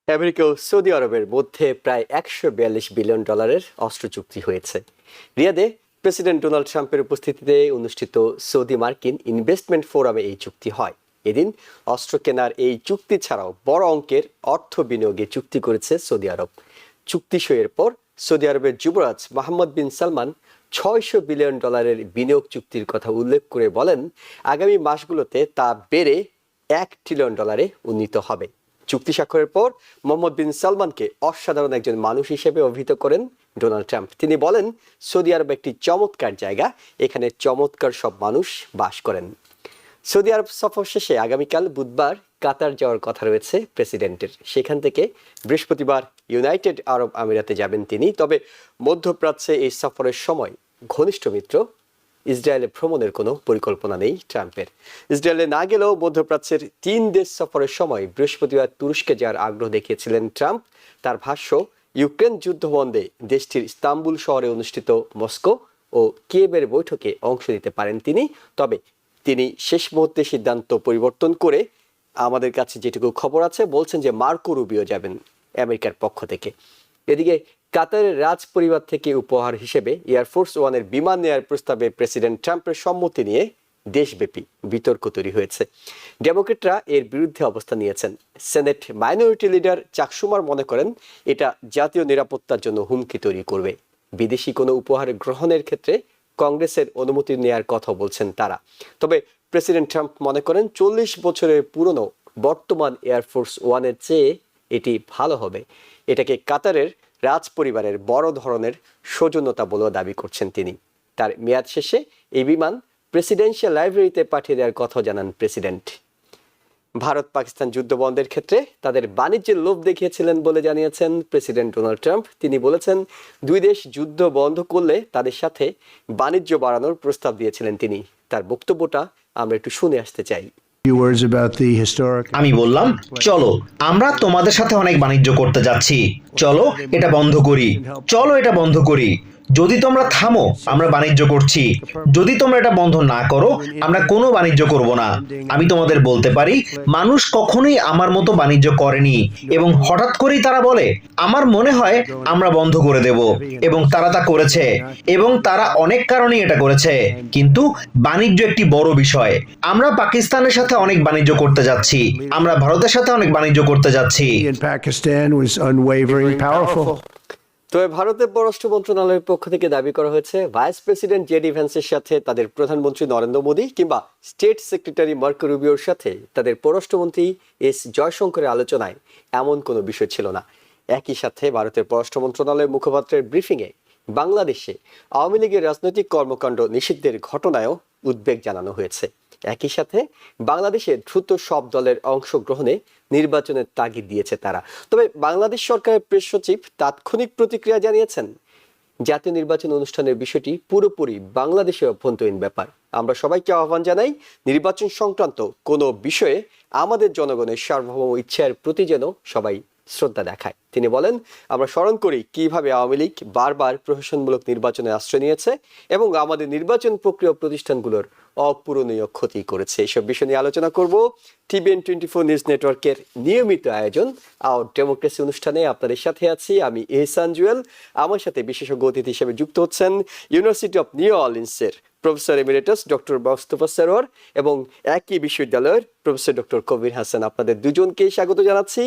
America ও Saudi আরবের মধ্যে প্রায় $142 বিলিয়ন অস্ত্র চুক্তি হয়েছে। রিয়াদে প্রেসিডেন্ট ডোনাল্ড ট্রাম্পের উপস্থিতিতে অনুষ্ঠিত সৌদি মার্কিন ইনভেস্টমেন্ট ফোরামে এই চুক্তি হয়। এদিন অস্ত্র কেনার এই চুক্তি ছাড়াও বড় অঙ্কের অর্থ বিনিয়োগে চুক্তি করেছে সৌদি আরব। চুক্তি সইয়ের পর সৌদি আরবের যুবরাজ মোহাম্মদ বিন সালমান $600 বিলিয়ন বিনিয়োগ চুক্তির কথা উল্লেখ করে বলেন, আগামী মাসগুলোতে তা বেড়ে $1 ট্রিলিয়ন উন্নীত হবে। চুক্তি স্বাক্ষরের পর মোহাম্মদ বিন সালমানকে অসাধারণ একজন মানুষ হিসেবে অভিহিত করেন ডোনাল্ড ট্রাম্প। তিনি বলেন, সৌদি আরব একটি চমৎকার জায়গা, এখানে চমৎকার সব মানুষ বাস করেন। সৌদি আরব সফর শেষে আগামীকাল বুধবার কাতার যাওয়ার কথা রয়েছে প্রেসিডেন্টের। সেখান থেকে বৃহস্পতিবার ইউনাইটেড আরব আমিরাতে যাবেন তিনি। তবে মধ্যপ্রাচ্যে এই সফরের সময় ঘনিষ্ঠ মিত্র ইসরায়েলে ভ্রমণের কোনো পরিকল্পনা নেই ট্রাম্পের। ইসরায়েলে না গেলেও মধ্যপ্রাচ্যের 3 দেশ সফরের সময় বৃহস্পতিবার তুরস্কে যাওয়ার আগ্রহ দেখিয়েছিলেন ট্রাম্প। তার ভাষ্য, ইউক্রেন যুদ্ধ বন্ধে দেশটির ইস্তাম্বুল শহরে অনুষ্ঠিত মস্কো ও কিয়েভের বৈঠকে অংশ নিতে পারেন তিনি। তবে তিনি শেষ মুহূর্তে সিদ্ধান্ত পরিবর্তন করে আমাদের কাছে যেটুকু খবর আছে বলছেন যে মার্কো রুবিও যাবেন আমেরিকার পক্ষ থেকে। এদিকে কাতারের রাজ পরিবার থেকে উপহার হিসেবে এয়ারফোর্স ওয়ানের বিমান নেয়ার প্রস্তাবে প্রেসিডেন্ট ট্রাম্পের সম্মতি নিয়ে দেশব্যাপী বিতর্ক তৈরি হয়েছে। ডেমোক্রেটরা এর বিরুদ্ধে অবস্থান নিয়েছেন। সেনেট মাইনরিটি লিডার চাক শুমার মনে করেন এটা জাতীয় নিরাপত্তার জন্য হুমকি তৈরি করবে। বিদেশি কোনো উপহার গ্রহণের ক্ষেত্রে কংগ্রেসের অনুমতি নেয়ার কথা বলছেন তারা। তবে প্রেসিডেন্ট ট্রাম্প মনে করেন 40 বছরের পুরনো বর্তমান এয়ারফোর্স ওয়ানের চেয়ে এটি ভালো হবে। এটাকে কাতারের রাজ পরিবারের বড় ধরনের সৌজন্যতা বলেও দাবি করছেন তিনি। তার মেয়াদ শেষে এই বিমান প্রেসিডেন্সিয়াল লাইব্রেরিতে পাঠিয়ে দেওয়ার কথা জানান প্রেসিডেন্ট। ভারত পাকিস্তান যুদ্ধ বন্ধের ক্ষেত্রে তাদের বাণিজ্যের লোভ দেখিয়েছিলেন বলে জানিয়েছেন প্রেসিডেন্ট ডোনাল্ড ট্রাম্প। তিনি বলেছেন, দুই দেশ যুদ্ধ বন্ধ করলে তাদের সাথে বাণিজ্য বাড়ানোর প্রস্তাব দিয়েছিলেন তিনি। তার বক্তব্যটা আমরা একটু শুনে আসতে চাই। আমি বললাম, চলো আমরা তোমাদের সাথে অনেক বাণিজ্য করতে যাচ্ছি, চলো এটা বন্ধ করি, চলো এটা বন্ধ করি। যদি তোমরা থামো আমরা বাণিজ্য করছি, যদি তোমরা এটা বন্ধ না করো আমরা কোনো বাণিজ্য করব না। আমি তোমাদের বলতে পারি, মানুষ কখনোই আমার মতো বাণিজ্য করেনি এবং হঠাৎ করেই তারা বলে আমার মনে হয় আমরা বন্ধ করে দেব, এবং তারা তা করেছে এবং তারা অনেক কারণেই এটা করেছে। কিন্তু বাণিজ্য একটি বড় বিষয়। আমরা পাকিস্তানের সাথে অনেক বাণিজ্য করতে যাচ্ছি, আমরা ভারতের সাথে অনেক বাণিজ্য করতে যাচ্ছি। তবে ভারতের পররাষ্ট্র মন্ত্রণালয়ের পক্ষ থেকে দাবি করা হয়েছে, ভাইস প্রেসিডেন্ট জেডি ভ্যান্সের সাথে তাদের প্রধানমন্ত্রী নরেন্দ্র মোদী কিংবা স্টেট সেক্রেটারি মার্কো রুবিওর সাথে তাদের পররাষ্ট্রমন্ত্রী এস জয়শঙ্করের আলোচনায় এমন কোনো বিষয় ছিল না। একই সাথে ভারতের পররাষ্ট্র মন্ত্রণালয়ের মুখপাত্রের ব্রিফিংয়ে বাংলাদেশে আওয়ামী লীগের রাজনৈতিক কর্মকাণ্ড নিষিদ্ধের ঘটনায়ও উদ্বেগ জানানো হয়েছে। একই সাথে বাংলাদেশে দ্রুত সব দলের অংশগ্রহণে নির্বাচনের তাগিদ দিয়েছে তারা। তবে বাংলাদেশ সরকারের প্রেস সচিব তাৎক্ষণিক প্রতিক্রিয়া জানিয়েছেন, জাতীয় নির্বাচন অনুষ্ঠানের বিষয়টি পুরোপুরি বাংলাদেশের অভ্যন্তরীণ ব্যাপার। আমরা সবাইকে আহ্বান জানাই, নির্বাচন সংক্রান্ত কোনো বিষয়ে আমাদের জনগণের সার্বভৌম ইচ্ছার প্রতি যেন সবাই শ্রদ্ধা দেখায়। তিনি বলেন, আমরা স্মরণ করি কিভাবে আওয়ামী লীগ বারবার প্রহসনমূলক নির্বাচনে আশ্রয় নিয়েছে এবং আমাদের নির্বাচন প্রক্রিয়া প্রতিষ্ঠানগুলোর অপূরণীয় ক্ষতি করেছে। এসব বিষয় নিয়ে আলোচনা করব টিভিএন 24 নিউজ নেটওয়ার্কের নিয়মিত আয়োজন আওয়ার ডেমোক্রেসি অনুষ্ঠানে। আপনাদের সাথে আছি আমি এহসান জুয়েল। আমার সাথে বিশেষজ্ঞ অতিথি হিসেবে যুক্ত হচ্ছেন ইউনিভার্সিটি অফ নিউ অরলিন্সের professor emeritus doctor Mostafa Sarwar এবং একই বিশ্ববিদ্যালয়ের প্রফেসর ডক্টর কবির হাসান। আপনাদের দুজনকেই স্বাগত জানাচ্ছি।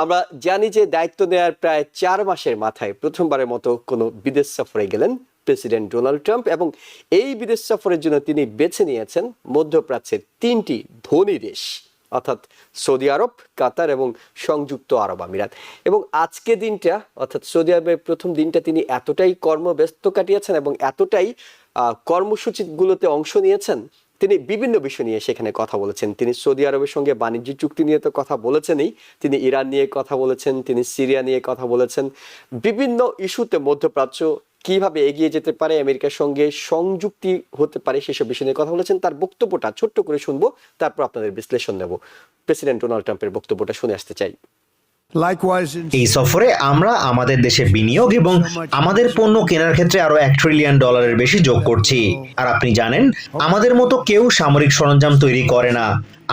আমরা জানি যে দায়িত্ব নেওয়ার প্রায় 4 মাসের মাথায় প্রথমবারের মতো কোনো বিদেশ সফরে গেলেন প্রেসিডেন্ট ডোনাল্ড ট্রাম্প, এবং এই বিদেশ সফরের জন্য তিনি বেছে নিয়েছেন মধ্যপ্রাচ্যের 3টি ধনী দেশ, অর্থাৎ সৌদি আরব, কাতার এবং সংযুক্ত আরব আমিরাত। এবং আজকে দিনটা অর্থাৎ সৌদি আরবের প্রথম দিনটা তিনি এতটাই কর্মব্যস্ত কাটিয়েছেন এবং এতটাই কর্মসূচিগুলোতে অংশ নিয়েছেন, তিনি বিভিন্ন বিষয় নিয়ে সেখানে কথা বলেছেন। তিনি সৌদি আরবের সঙ্গে বাণিজ্য চুক্তি নিয়ে তো কথা বলেছেনই, তিনি ইরান নিয়ে কথা বলেছেন, তিনি সিরিয়া নিয়ে কথা বলেছেন। বিভিন্ন ইস্যুতে মধ্যপ্রাচ্য কিভাবে এগিয়ে যেতে পারে, আমেরিকার সঙ্গে সংযুক্তি হতে পারে, সেসব বিষয় নিয়ে কথা বলেছেন। তার বক্তব্যটা ছোট্ট করে শুনবো, তারপর আপনাদের বিশ্লেষণ নেব। প্রেসিডেন্ট ডোনাল্ড ট্রাম্পের বক্তব্যটা শুনে আসতে চাই। এই সফরে আমরা আমাদের দেশে বিনিয়োগ এবং আমাদের পণ্য কেনার ক্ষেত্রে আরো $1 ট্রিলিয়ন বেশি যোগ করছি। আর আপনি জানেন, আমাদের মতো কেউ সামরিক সরঞ্জাম তৈরি করে না।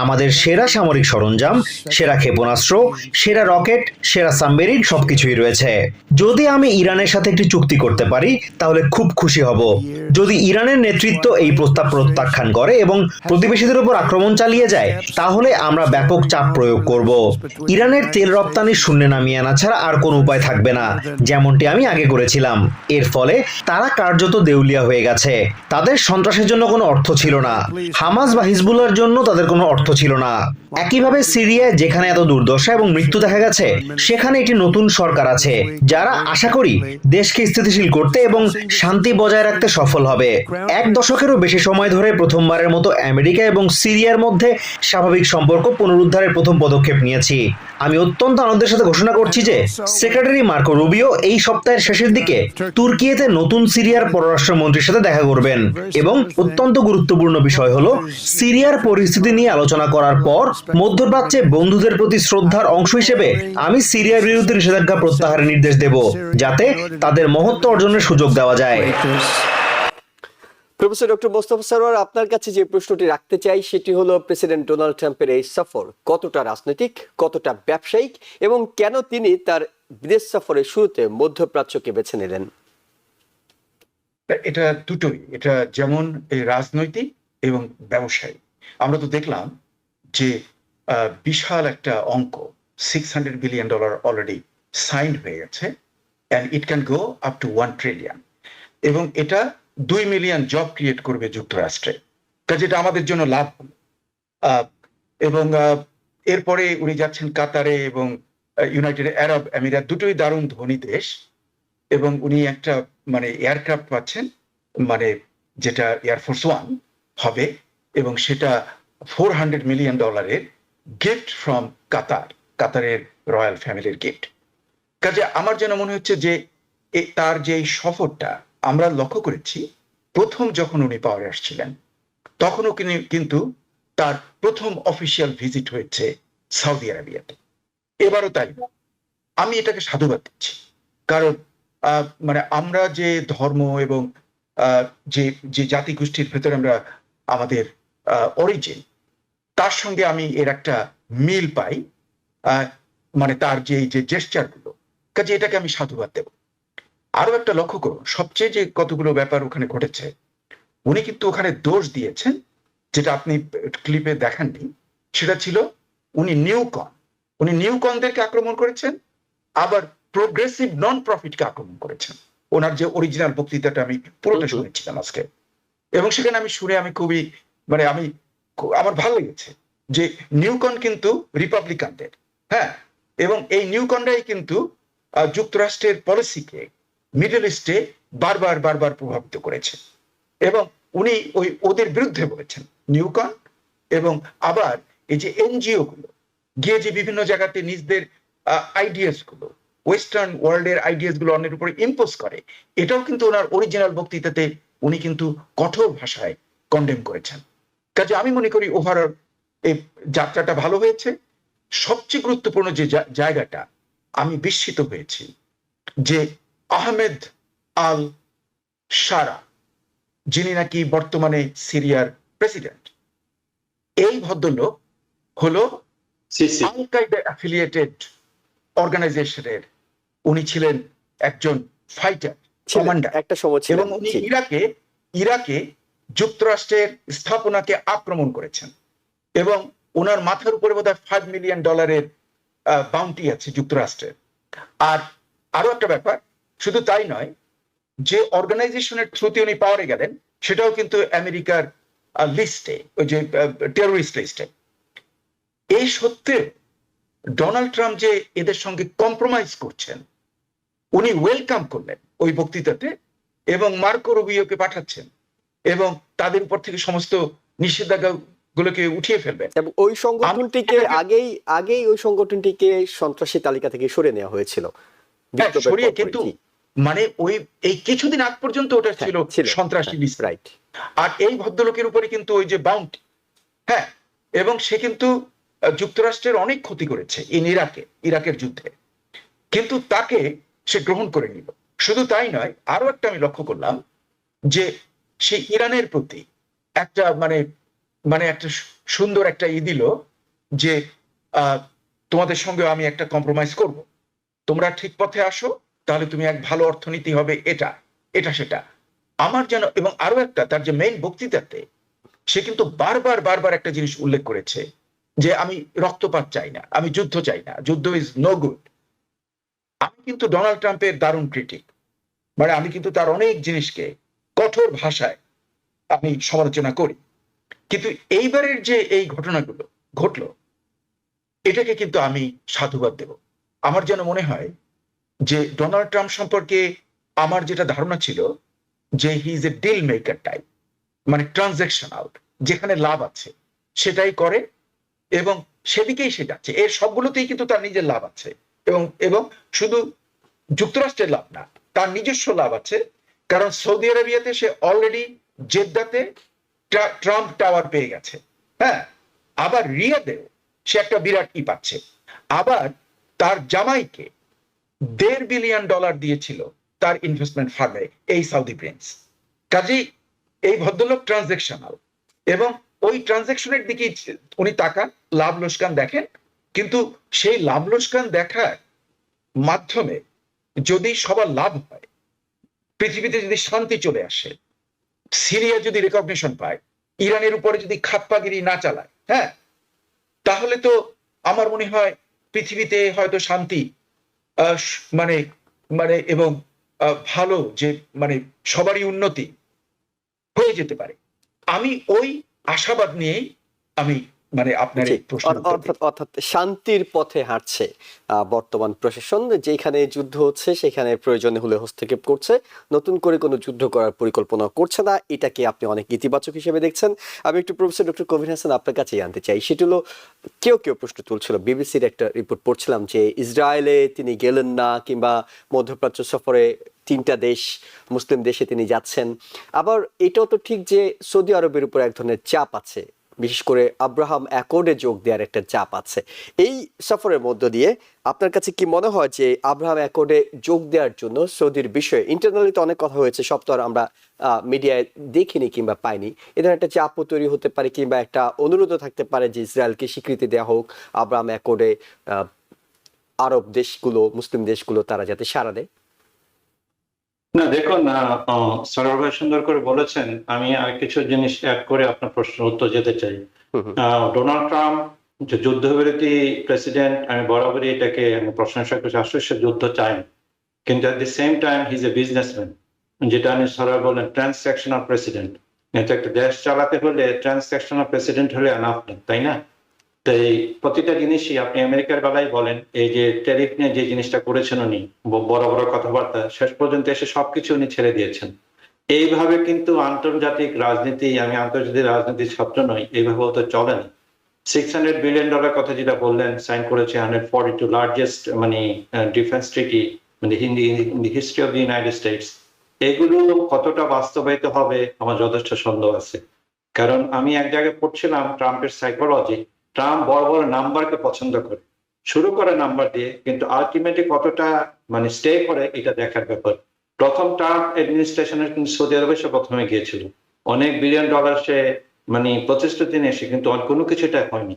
আমাদের সেরা সামরিক সরঞ্জাম, সেরা ক্ষেপণাস্ত্র, সেরা রকেট, সেরা সাবমেরিন সবকিছুই রয়েছে। যদি আমি ইরানের সাথে একটি চুক্তি করতে পারি তাহলে খুব খুশি হব। যদি ইরানের নেতৃত্ব এই প্রস্তাব প্রত্যাখ্যান করে এবং প্রতিবেশীদের উপর আক্রমণ চালিয়ে যায় তাহলে আমরা ব্যাপক চাপ প্রয়োগ করব। ইরানের তেল রপ্তানি শূন্যে নামিয়ে আনা ছাড়া আর কোনো উপায় থাকবে না, যেমনটি আমি আগে করেছিলাম। এর ফলে তারা কার্যত দেউলিয়া হয়ে গেছে। তাদের সন্ত্রাসের জন্য কোনো অর্থ ছিল না, হামাস বা হিজবুল্লাহর জন্য তাদের কোনো অর্থ ছিল না। একইভাবে সিরিয়ায় যেখানে এত দুর্দশা এবং মৃত্যু দেখা গেছে সেখানে একটি নতুন সরকার আছে যারা আশা করি দেশকে স্থিতিশীল করতে এবং শান্তি বজায় রাখতে সফল হবে। 1 দশকেরও বেশি সময় ধরে প্রথমবারের মতো আমেরিকা এবং সিরিয়ার মধ্যে স্বাভাবিক সম্পর্ক পুনরুদ্ধারের প্রথম পদক্ষেপ নিয়েছি। আমি অত্যন্ত আনন্দের সাথে ঘোষণা করছি যে সেক্রেটারি মার্কো রুবিও এই সপ্তাহের শেষের দিকে তুর্কিয়েতে নতুন সিরিয়ার পররাষ্ট্রমন্ত্রীর সাথে দেখা করবেন এবং অত্যন্ত গুরুত্বপূর্ণ বিষয় হলো সিরিয়ার পরিস্থিতি নিয়ে আলোচনা করার পর মধ্যপ্রাচ্যে বন্ধুদের প্রতি শ্রদ্ধার অংশ হিসেবে আমি সিরিয়ার বিরুদ্ধে নিষেধাজ্ঞা প্রত্যাহারের নির্দেশ দেব যাতে তাদের মহত্ব অর্জনের সুযোগ দেওয়া যায়। প্রফেসর ডক্টর মোস্তফা সরওয়ার, আপনার কাছে যে প্রশ্নটি রাখতে চাই সেটি হলো প্রেসিডেন্ট ডোনাল্ড ট্রাম্পের এই সফর কতটা রাজনৈতিক, কতটা ব্যবসায়িক এবং কেন তিনি তার বিদেশ সফরের শুরুতে মধ্যপ্রাচ্যকে বেছে নিলেন? এটা দুটোই, এটা যেমন এই রাজনৈতিক এবং ব্যবসায়ী। আমরা তো দেখলাম যে বিশাল একটা অঙ্ক $600 বিলিয়ন অলরেডি সাইন হয়ে গেছে, and it can go up to 1 trillion, এবং এটা 2 মিলিয়ন জব ক্রিয়েট করবে যুক্তরাষ্ট্রে, কাজে এটা আমাদের জন্য লাভ হলো। এবং এরপরে উনি যাচ্ছেন কাতারে এবং ইউনাইটেড আরব আমিরাত, দুটোই দারুণ ধনী দেশ, এবং উনি একটা মানে এয়ারক্রাফট পাচ্ছেন, মানে যেটা এয়ারফোর্স 1 হবে, এবং সেটা $400 মিলিয়ন গিফট ফ্রম কাতারের রয়্যাল ফ্যামিলির গিফট। কাজে আমার যেন মনে হচ্ছে যে তার যে সফরটা আমরা লক্ষ্য করেছি, প্রথম যখন উনি পাওয়ারে আসছিলেন তখনও কিন্তু তার প্রথম অফিসিয়াল ভিজিট হয়েছে সৌদি আরবিয়াতে, এবারও তাই। আমি এটাকে সাধুবাদ দিচ্ছি, কারণ মানে আমরা যে ধর্ম এবং যে যে জাতিগোষ্ঠীর ভেতরে আমরা আমাদের অরিজিন, তার সঙ্গে আমি এর একটা মিল পাই, মানে তার যে জেস্টারগুলো, কাজে এটাকে আমি সাধুবাদ দেব। আরো একটা লক্ষ্য করুন, সবচেয়ে যে কতগুলো ব্যাপার ওখানে ঘটেছে, উনি কিন্তু ওখানে দোষ দিয়েছেন যেটা আপনি ক্লিপে দেখাননি, সেটা ছিল উনি নিউকনদেরকে আক্রমণ করেছেন, আবার প্রোগ্রেসিভ নন প্রফিটকে আক্রমণ করেছেন। ওনার যে অরিজিনাল বক্তৃতাটা আমি পুরোটা শুনেছিলাম আজকে, এবং সেখানে আমি শুনে আমি খুবই মানে আমার ভালো লেগেছে যে নিউকন কিন্তু রিপাবলিকানদের, হ্যাঁ, এবং এই নিউকনরাই কিন্তু যুক্তরাষ্ট্রের পলিসিকে মিডল ইস্টে বারবার প্রভাবিত করেছে, এবং উনি ওদের বিরুদ্ধে বলেছেন নিউকন। এবং আবার এই যে এনজিও গুলো গিয়ে যে বিভিন্ন জায়গাতে নিজেদের আইডিয়াস গুলো, ওয়েস্টার্ন ওয়ার্ল্ডের আইডিয়াস গুলো অন্যের উপরে ইম্পোজ করে, এটাও কিন্তু ওনার অরিজিনাল বক্তৃতাতে উনি কিন্তু কঠোর ভাষায় কন্ডেম করেছেন। কাজে আমি মনে করি ওভারঅল এই যাত্রাটা ভালো হয়েছে। সবচেয়ে গুরুত্বপূর্ণ যে জায়গাটা আমি বিস্মিত হয়েছি যে আহমেদ আল শারা, যিনি নাকি বর্তমানে সিরিয়ার প্রেসিডেন্ট, এই ভদ্রলোক হলো আল কায়দা অ্যাফিলিয়েটেড অর্গানাইজেশনের, উনি ছিলেন একজন ফাইটার কমান্ডার একটা সময় ছিল, এবং উনি ইরাকে যুক্তরাষ্ট্রের স্থাপনাকে আক্রমণ করেছেন, এবং ওনার মাথার উপরে বোধহয় $5 মিলিয়ন বাউন্টি আছে যুক্তরাষ্ট্রের। আর আরো একটা ব্যাপার, শুধু তাই নয়, যে অর্গানাইজেশনের থ্রুতে উনি পাওয়ারে গেলেন সেটাও কিন্তু আমেরিকার লিস্টে, ওই যে টেরোরিস্ট লিস্টে। এই সত্ত্বেও ডোনাল্ড ট্রাম্প যে এদের সঙ্গে কম্প্রোমাইজ করছেন, উনি ওয়েলকাম করলেন ওই বক্তৃতাতে, এবং মার্কো রুবিওকে পাঠাচ্ছেন, এবং তাদের উপর থেকে সমস্ত নিষেধাজ্ঞা গুলোকে উঠিয়ে ফেলবেন। এবং ওই সংগঠনটিকে আগেই ওই সংগঠনটিকে সন্ত্রাসী তালিকা থেকে সরিয়ে নেওয়া হয়েছিল, সরিয়ে, কিন্তু মানে এই কিছুদিন আগ পর্যন্ত ওটা ছিল সন্ত্রাসী লিস্ট, রাইট। আর এই ভদ্রলোকের উপরে কিন্তু ওই যে বাউন্টি, হ্যাঁ, এবং সে কিন্তু যুক্তরাষ্ট্রের অনেক ক্ষতি করেছে ইরাকের যুদ্ধে, কিন্তু তাকে সে গ্রহণ করে নিল। শুধু তাই নয়, আরো একটা আমি লক্ষ্য করলাম যে সে ইরানের প্রতি একটা মানে মানে একটা সুন্দর একটা দিল যে তোমাদের সঙ্গে আমি একটা কম্প্রোমাইজ করব, তোমরা ঠিক পথে আসো, তাহলে তুমি এক ভালো অর্থনীতি হবে, এটা এটা সেটা। আমার যেন, এবং আরো একটা, তার যে মেইন বক্তৃতাতে সে কিন্তু বারবার বারবার একটা জিনিস উল্লেখ করেছে যে আমি রক্তপাত চাই না, আমি যুদ্ধ চাই না, যুদ্ধ ইজ নো গুড। আমি কিন্তু ডোনাল্ড ট্রাম্পের দারুণ ক্রিটিক, মানে আমি কিন্তু তার অনেক জিনিসকে কঠোর ভাষায় আমি সমালোচনা করি, কিন্তু এইবারের যে এই ঘটনাগুলো ঘটলো, এটাকে কিন্তু আমি সাধুবাদ দেব। আমার যেন মনে হয় যে ডোনাল্ড ট্রাম্প সম্পর্কে আমার যেটা ধারণা ছিল যে he is a deal maker type, মানে ট্রানজ্যাকশনাল, যেখানে লাভ আছে সেটাই করে এবং সেদিকেই সে যাচ্ছে। এর সবগুলোতেই কিন্তু তার নিজের লাভ আছে, এবং এবং শুধু যুক্তরাষ্ট্রের লাভ না, তার নিজস্ব লাভ আছে। কারণ সৌদি আরবিয়াতে সে অলরেডি জেদ্দাতে ট্রাম্প টাওয়ার পেয়ে গেছে, হ্যাঁ, আবার রিয়াদেও সে একটা বিরাট পাচ্ছে। আবার তার জামাইকে $1.5 বিলিয়ন দিয়েছিল তার ইনভেস্টমেন্ট ফার্মে এই সাউদি প্রিন্স। কাজেই এই ভদ্রলোক ট্রানজেকশনাল, এবং ওই ট্রানজেকশনের দিকে উনি তাকান, লাভ লোকসান দেখেন, কিন্তু সেই লাভ লোকসান দেখার মাধ্যমে যদি সবার লাভ হয়, পৃথিবীতে যদি শান্তি চলে আসে, সিরিয়া যদি রেকগনিশন পায়, ইরানের উপরে যদি খাপ্পাগিরি না চালায়, হ্যাঁ, তাহলে তো আমার মনে হয় পৃথিবীতে হয়তো শান্তি মানে মানে এবং ভালো যে মানে সবারই উন্নতি হয়ে যেতে পারে। আমি ওই আশাবাদ নিয়েই আমি মানে আপনার এই প্রশ্ন, অর্থাৎ শান্তির পথে হাঁটছে বর্তমান প্রশাসন, যেখানে যুদ্ধ হচ্ছে সেখানে প্রয়োজনে হলে হস্তক্ষেপ করছে, নতুন করে কোনো যুদ্ধ করার পরিকল্পনা করছে না। এটাকে আপনি অনেক ইতিবাচক হিসেবে দেখছেন। আমি একটু প্রফেসর ডক্টর কবির হাসান আপনার কাছে জানতে চাই, সেটা হলো কেউ প্রশ্ন তুলছিল, বিবিসির একটা রিপোর্ট পড়ছিলাম যে ইসরায়েলে তিনি গেলেন না, কিংবা মধ্যপ্রাচ্য সফরে 3টা দেশ, মুসলিম দেশে তিনি যাচ্ছেন। আবার এটাও তো ঠিক যে সৌদি আরবের উপর এক ধরনের চাপ আছে, বিশেষ করে আব্রাহাম অ্যাকর্ডে যোগ দেওয়ার একটা চাপ আছে। এই সফরের মধ্য দিয়ে আপনার কাছে কি মনে হয় যে আব্রাহাম অ্যাকর্ডে যোগ দেওয়ার জন্য সৌদির বিষয়ে ইন্টারনালি তো অনেক কথা হয়েছে, সব তো আর আমরা মিডিয়ায় দেখিনি কিংবা পাইনি, এ ধরনের একটা চাপও তৈরি হতে পারে, কিংবা একটা অনুরোধও থাকতে পারে যে ইসরায়েলকে স্বীকৃতি দেওয়া হোক আব্রাহাম অ্যাকর্ডে, আরব দেশগুলো, মুসলিম দেশগুলো তারা যাতে সাড়া দেয়? না দেখুন, সরোয়ার ভাই সুন্দর করে বলেছেন। আমি আর কিছু জিনিস অ্যাড করে আপনার প্রশ্নের উত্তর যেতে চাই। ডোনাল্ড ট্রাম্প যে যুদ্ধবিরতি প্রেসিডেন্ট, আমি বরাবরই এটাকে আমি প্রশংসা করছি, আসলে সে যুদ্ধ চাই, কিন্তু at the same time he is a businessman, যেটা আমি সরোয়ার বললেন ট্রান্সঅ্যাকশনাল প্রেসিডেন্ট। এটা একটা দেশ চালাতে হলে ট্রান্সঅ্যাকশনাল প্রেসিডেন্ট হলে এনাফ না, তাই না? তো এই প্রতিটা জিনিসই আপনি আমেরিকার বেলায় বলেন, এই যে ট্যারিফ নিয়ে যে জিনিসটা করেছেন উনি, বড় বড় কথাবার্তা, শেষ পর্যন্ত এসে সবকিছু উনি ছেড়ে দিয়েছেন। এইভাবে কিন্তু আন্তর্জাতিক রাজনীতি, আমি আন্তর্জাতিক রাজনীতির ছাত্র নই, এইভাবে তো চলে না। $600 বিলিয়ন কথা যেটা বললেন, সাইন করেছে 142 লার্জেস্ট মানে ডিফেন্স ট্রিটি মানে in the history of the United states. এগুলো কতটা বাস্তবায়িত হবে আমার যথেষ্ট সন্দেহ আছে। কারণ আমি এক জায়গায় পড়ছিলাম ট্রাম্পের সাইকোলজি, ট্রাম্প বড় বড় নাম্বারকে পছন্দ করে, শুরু করে নাম্বার দিয়ে, কিন্তু আলটিমেটলি কতটা মানে স্টে করে এটা দেখার ব্যাপার। প্রথম ট্রাম্প অ্যাডমিনিস্ট্রেশনের কিন্তু সৌদি আরবে সে প্রথমে গিয়েছিল, অনেক $1 বিলিয়ন সে মানে প্রতিশ্রুতি নিয়ে এসে, কিন্তু কোনো কিছুটা হয়নি।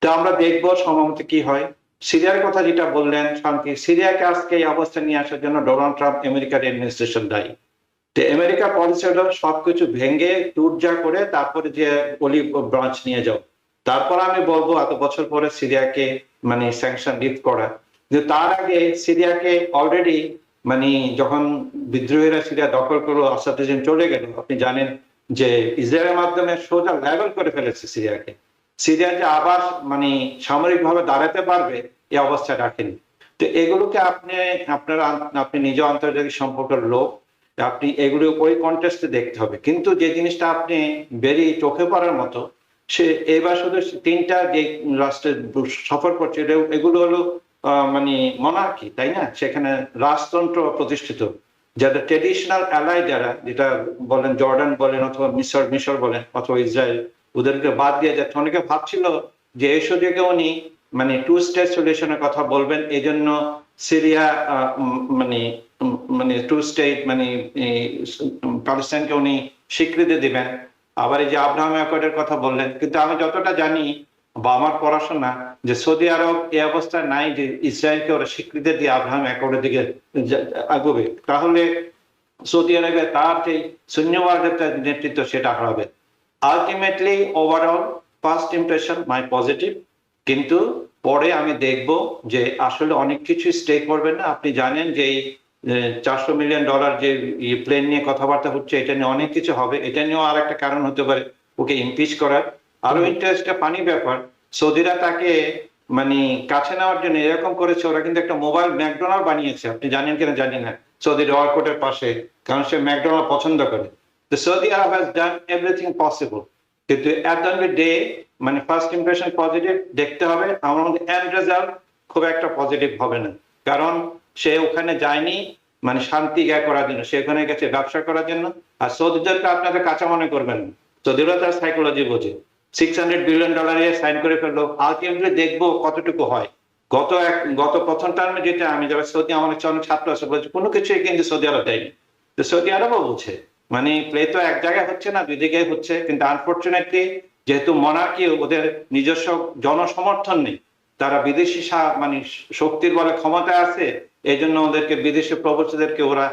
তো আমরা দেখবো সম্ভবত কি হয়। সিরিয়ার কথা যেটা বললেন, শান্তি, সিরিয়াকে আজকে এই অবস্থা নিয়ে আসার জন্য ডোনাল্ড ট্রাম্প আমেরিকার অ্যাডমিনিস্ট্রেশন দায়ী। তো আমেরিকার পলিসি হলো সবকিছু ভেঙে টুটজা করে তারপরে যে অলিভ ব্রাঞ্চ নিয়ে যাও। তারপর আমি বলবো এত বছর পরে সিরিয়াকে মানে স্যাংশন লিফট করা, কিন্তু তার আগে সিরিয়াকে অলরেডি মানে যখন বিদ্রোহীরা সিরিয়া দখল করলো, আসাদ রেজিম চলে গেল, আপনি জানেন যে ইসরায়েলের মাধ্যমে সোজা লেভেল করে ফেলেছে সিরিয়াকে। সিরিয়া যে আবার মানে সামরিকভাবে দাঁড়াতে পারবে এই অবস্থা রাখেনি। তো এগুলোকে আপনি নিজে আন্তর্জাতিক সম্পর্কের লোক, আপনি এগুলো ওই কন্টেস্টে দেখতে হবে। কিন্তু যে জিনিসটা আপনি বেরিয়ে চোখে পড়ার মতো, সে এবার শুধু 3টা যে রাষ্ট্রের সফর করছে, এগুলো হলো মানে মনার্কি, তাই না? সেখানে রাজতন্ত্র প্রতিষ্ঠিত, যাদের ট্রেডিশনাল অ্যালাই যারা, যেটা বলেন জর্ডান বলেন অথবা মিশর বলেন অথবা ইসরায়েল, ওদেরকে বাদ দিয়ে যাচ্ছে। অনেকে ভাবছিল যে এই সুযোগে উনি মানে 2 স্টেট সলিউশনের কথা বলবেন, এই জন্য সিরিয়া মানে 2 স্টেট মানে প্যালেস্টাইনকে উনি স্বীকৃতি দিবেন, আবার এই যে আব্রাহাম অ্যাকর্ডের কথা বললেন, কিন্তু আমি যতটা জানি বা আমার পড়াশোনা, যে সৌদি আরব এই অবস্থায় নাই যে ইসরায়েলকে ওরা স্বীকৃতি দিয়ে আব্রাহাম অ্যাকর্ডের দিকে আগাবে, তাহলে সৌদি আরবে তার যে শূন্যবাদের নেতৃত্ব সেটা হারাবে। আলটিমেটলি ওভারঅল ফার্স্ট ইমপ্রেশন মাই পজিটিভ, কিন্তু পরে আমি দেখব যে আসলে অনেক কিছু স্টে করবে না। আপনি জানেন যে এই $400 মিলিয়ন যে প্লেন নিয়ে কথাবার্তা হচ্ছে, এটা নিয়ে অনেক কিছু হবে। এটা নিয়েও আর একটা কারণ হতে পারে ওকে ইমপিচ করার। আরো ইন্টারেস্টটা পানি ব্যাপার, সৌদিরা তাকে মানে কাছে নেওয়ার জন্য এরকম করেছে, ওরা কিন্তু একটা মোবাইল ম্যাকডোনাল্ড বানিয়েছে, আপনি জানেন কিনা জানি না, সৌদি রয়্যাল কোর্টের পাশে, কারণ সে ম্যাকডোনাল্ড পছন্দ করে। তো Saudi Arab has done everything possible, কিন্তু at the end of the day মানে ফার্স্ট ইমপ্রেশন পজিটিভ দেখতে হবে। আমার মধ্যে এন্ড রেজাল্ট খুব একটা পজিটিভ হবে না, কারণ সে ওখানে যায়নি মানে শান্তি করার জন্য, সে ওখানে গেছে ব্যবসা করার জন্য। আর সৌদিদেরকে আপনাদের কাঁচা মনে করবেন না, সৌদিরা তার সাইকোলজি বোঝে। $600 বিলিয়ন সাইন করে ফেললো, আলটিমেটলি দেখবো কতটুকু হয়। গত প্রথম টার্মে যেটা আমি যারা সৌদি আমার অনেক ছাত্র আছে বলছে কোনো কিছুই কিন্তু সৌদি আরব দেয়নি, তো সৌদি আরবও বলছে মানে প্লে তো এক জায়গায় হচ্ছে না, দুই দিকে হচ্ছে। কিন্তু আনফরচুনেটলি যেহেতু মনার্কি ওদের নিজস্ব জনসমর্থন নেই, তারা বিদেশি মানে শক্তির বলে ক্ষমতা আছে, এই জন্য ওদেরকে বিদেশি প্রবাসীদেরকে ওরা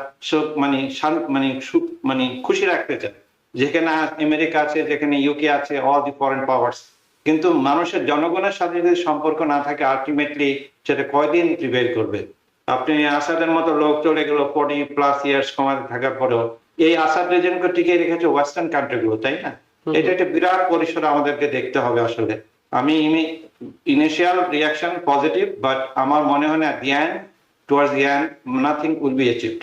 মানে খুশি রাখতে চায়, যেখানে আমেরিকা আছে, যেখানে ইউকে আছে, অল দি ফরেন পাওয়ার্স। কিন্তু মানুষের জনগণের সাথে যদি সম্পর্ক না থাকে, আলটিমেটলি সেটা কয়দিন প্রিভেল করবে। আপনি আসাদের মতো লোক চলে গেল 40+ ইয়ার্স ক্ষমতা থাকার পরেও, এই আসাদ রেজিমকে টিকে রেখেছে ওয়েস্টার্ন কান্ট্রি গুলো, তাই না? এটা একটা বিরাট পরিসর আমাদেরকে দেখতে হবে আসলে। আমি ইনিশিয়াল রিয়াকশন পজিটিভ, বাট আমার মনে হয় না towards the end nothing will be achieved.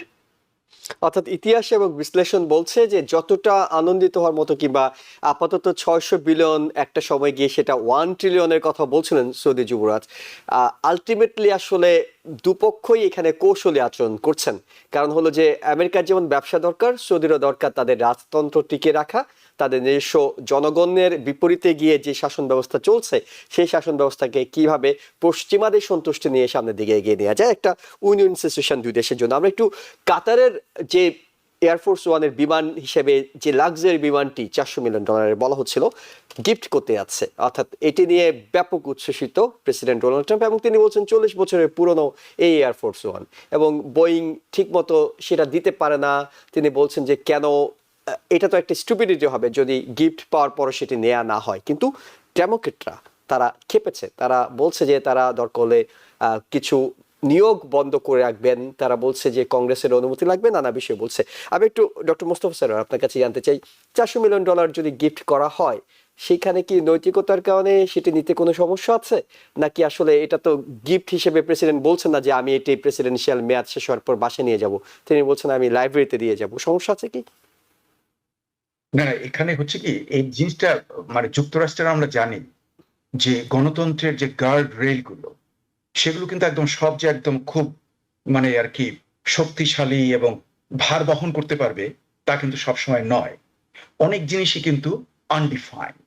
অর্থাৎ ইতিহাস এবং বিশ্লেষণ বলছে যে যতটা আনন্দিত হওয়ার মতো কিংবা আপাতত 600 বিলিয়ন একটা সময় গিয়ে সেটা 1 ট্রিলিয়নের কথা বলছিলেন সৌদি যুবরাজ, আলটিমেটলি আসলে দুপক্ষই এখানে কৌশলী আচরণ করছেন। কারণ হলো যে আমেরিকার যেমন ব্যবসা দরকার, সৌদিরও দরকার তাদের রাজতন্ত্র টিকে রাখা, তাদের নিজস্ব জনগণের বিপরীতে গিয়ে যে শাসন ব্যবস্থা চলছে সেই শাসন ব্যবস্থাকে কিভাবে পশ্চিমাদের সন্তুষ্টি নিয়ে সামনের দিকে এগিয়ে নেওয়া যায়, একটা উইন-উইন সিচুয়েশন দুই দেশের জন্য। আমরা একটু কাতারের যে এয়ারফোর্স ওয়ানের বিমান হিসেবে যে লাক্সারি বিমানটি $400 মিলিয়ন বলা হচ্ছিল গিফট করতে যাচ্ছে, অর্থাৎ এটি নিয়ে ব্যাপক উচ্ছ্বসিত প্রেসিডেন্ট ডোনাল্ড ট্রাম্প, এবং তিনি বলছেন 40 বছরের পুরনো এই এয়ারফোর্স ওয়ান, এবং বোয়িং ঠিক মতো সেটা দিতে পারে না। তিনি বলছেন যে কেন, এটা তো একটা স্টুপিডিটি হবে যদি গিফট পাওয়ার পরে সেটি নেওয়া না হয়। কিন্তু ডেমোক্রেটরা তারা খেপেছে, তারা বলছে যে তারা দরকার হলে কিছু নিয়োগ বন্ধ করে রাখবেন, তারা বলছে যে কংগ্রেসের অনুমতি লাগবে, নানা বিষয় বলছে। আমি একটু ডক্টর মোস্তফা স্যার আপনার কাছে জানতে চাই, $400 মিলিয়ন যদি গিফট করা হয় সেখানে কি নৈতিকতার কারণে সেটি নিতে কোনো সমস্যা আছে, নাকি আসলে এটা তো গিফট হিসেবে প্রেসিডেন্ট বলছেন না যে আমি এটি প্রেসিডেন্সিয়াল মেয়াদ শেষ হওয়ার পর বাসে নিয়ে যাব, তিনি বলছেন আমি লাইব্রেরিতে দিয়ে যাব, সমস্যা আছে কি? না, এখানে হচ্ছে কি এই জিনিসটা মানে যুক্তরাষ্ট্রের আমরা জানি যে গণতন্ত্রের যে গার্ড রেল গুলো সেগুলো কিন্তু একদম সব যে একদম খুব মানে আর কি শক্তিশালী এবং ভার বহন করতে পারবে তা কিন্তু সবসময় নয়। অনেক জিনিসই কিন্তু আনডিফাইন্ড,